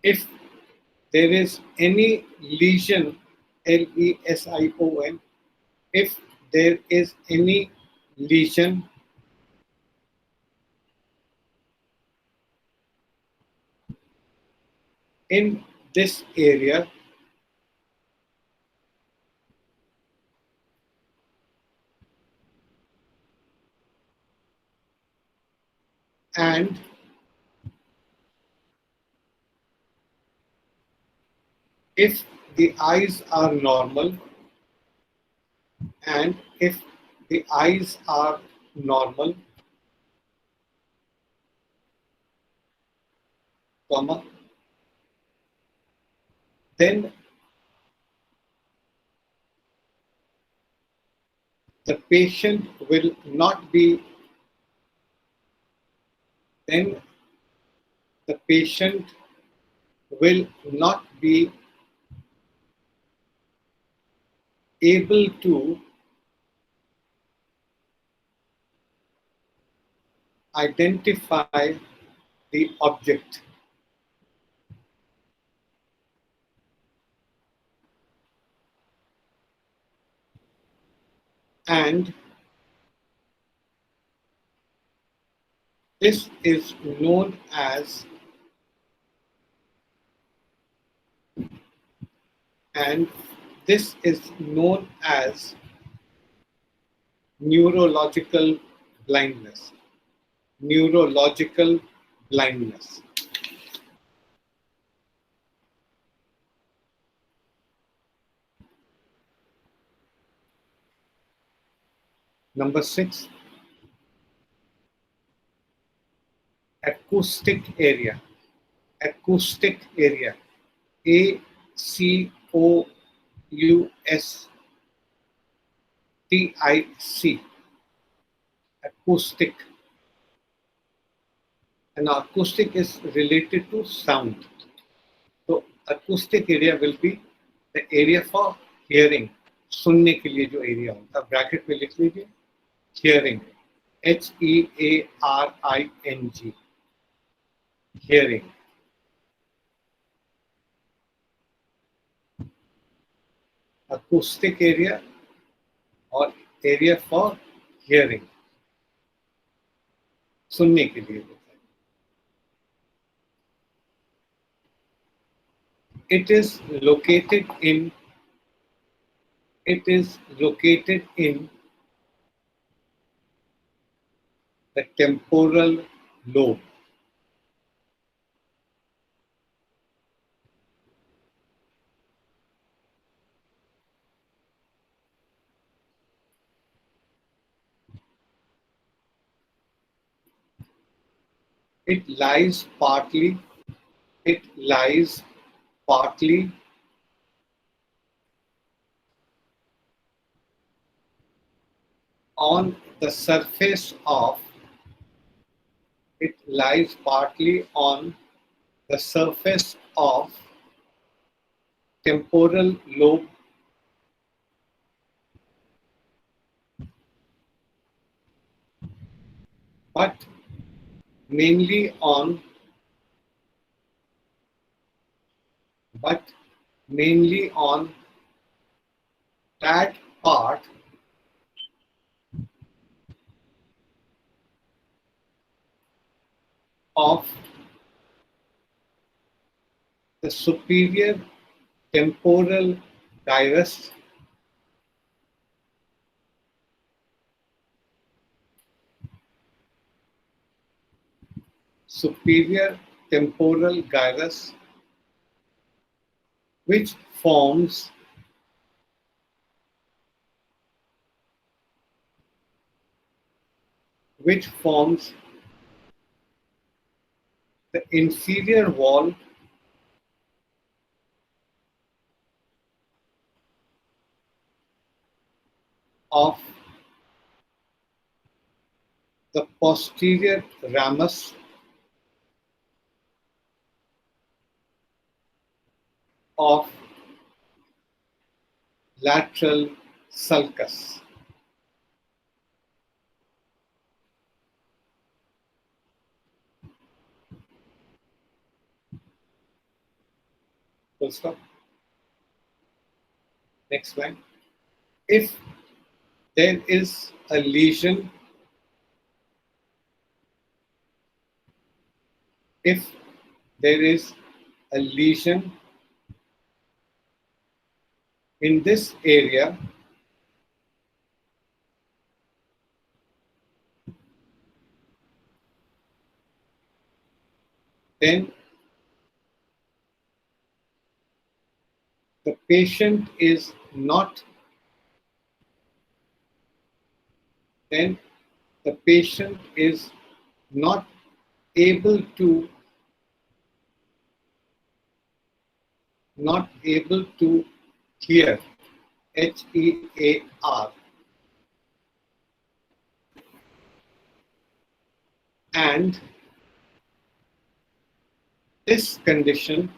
If there is any lesion, LESION, if there is any lesion in this area, and if the eyes are normal, and if the eyes are normal, comma, then the patient will not be, then the patient will not be able to identify the object. And this is known as neurological blindness. Neurological blindness. Number 6, acoustic area. Acoustic area. ACOUSTIC. Acoustic. And acoustic is related to sound. So acoustic area will be the area for hearing. सुनने के लिए जो area होता है, bracket में लिख लीजिए, hearing. HEARING. Hearing. Acoustic area और area for hearing. सुनने के लिए होता है. It is located in the temporal lobe. It lies partly on the surface of temporal lobe but mainly on but mainly on that part of the superior temporal gyrus superior temporal gyrus, which forms the inferior wall of the posterior ramus of lateral sulcus. Full stop. Next line. If there is a lesion, if there is a lesion in this area, then the patient is not then the patient is not able to hear, HEAR, and this condition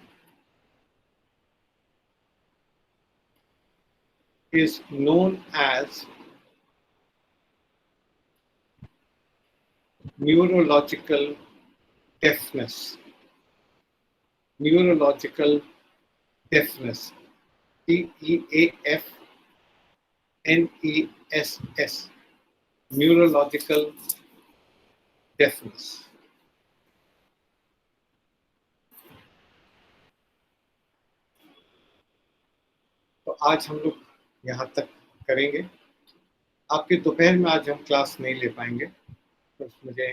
is known as neurological deafness. Neurological deafness. DEAFNESS. Neurological deafness. तो आज हम लोग यहाँ तक करेंगे. आपके दोपहर में आज हम क्लास नहीं ले पाएंगे, तो मुझे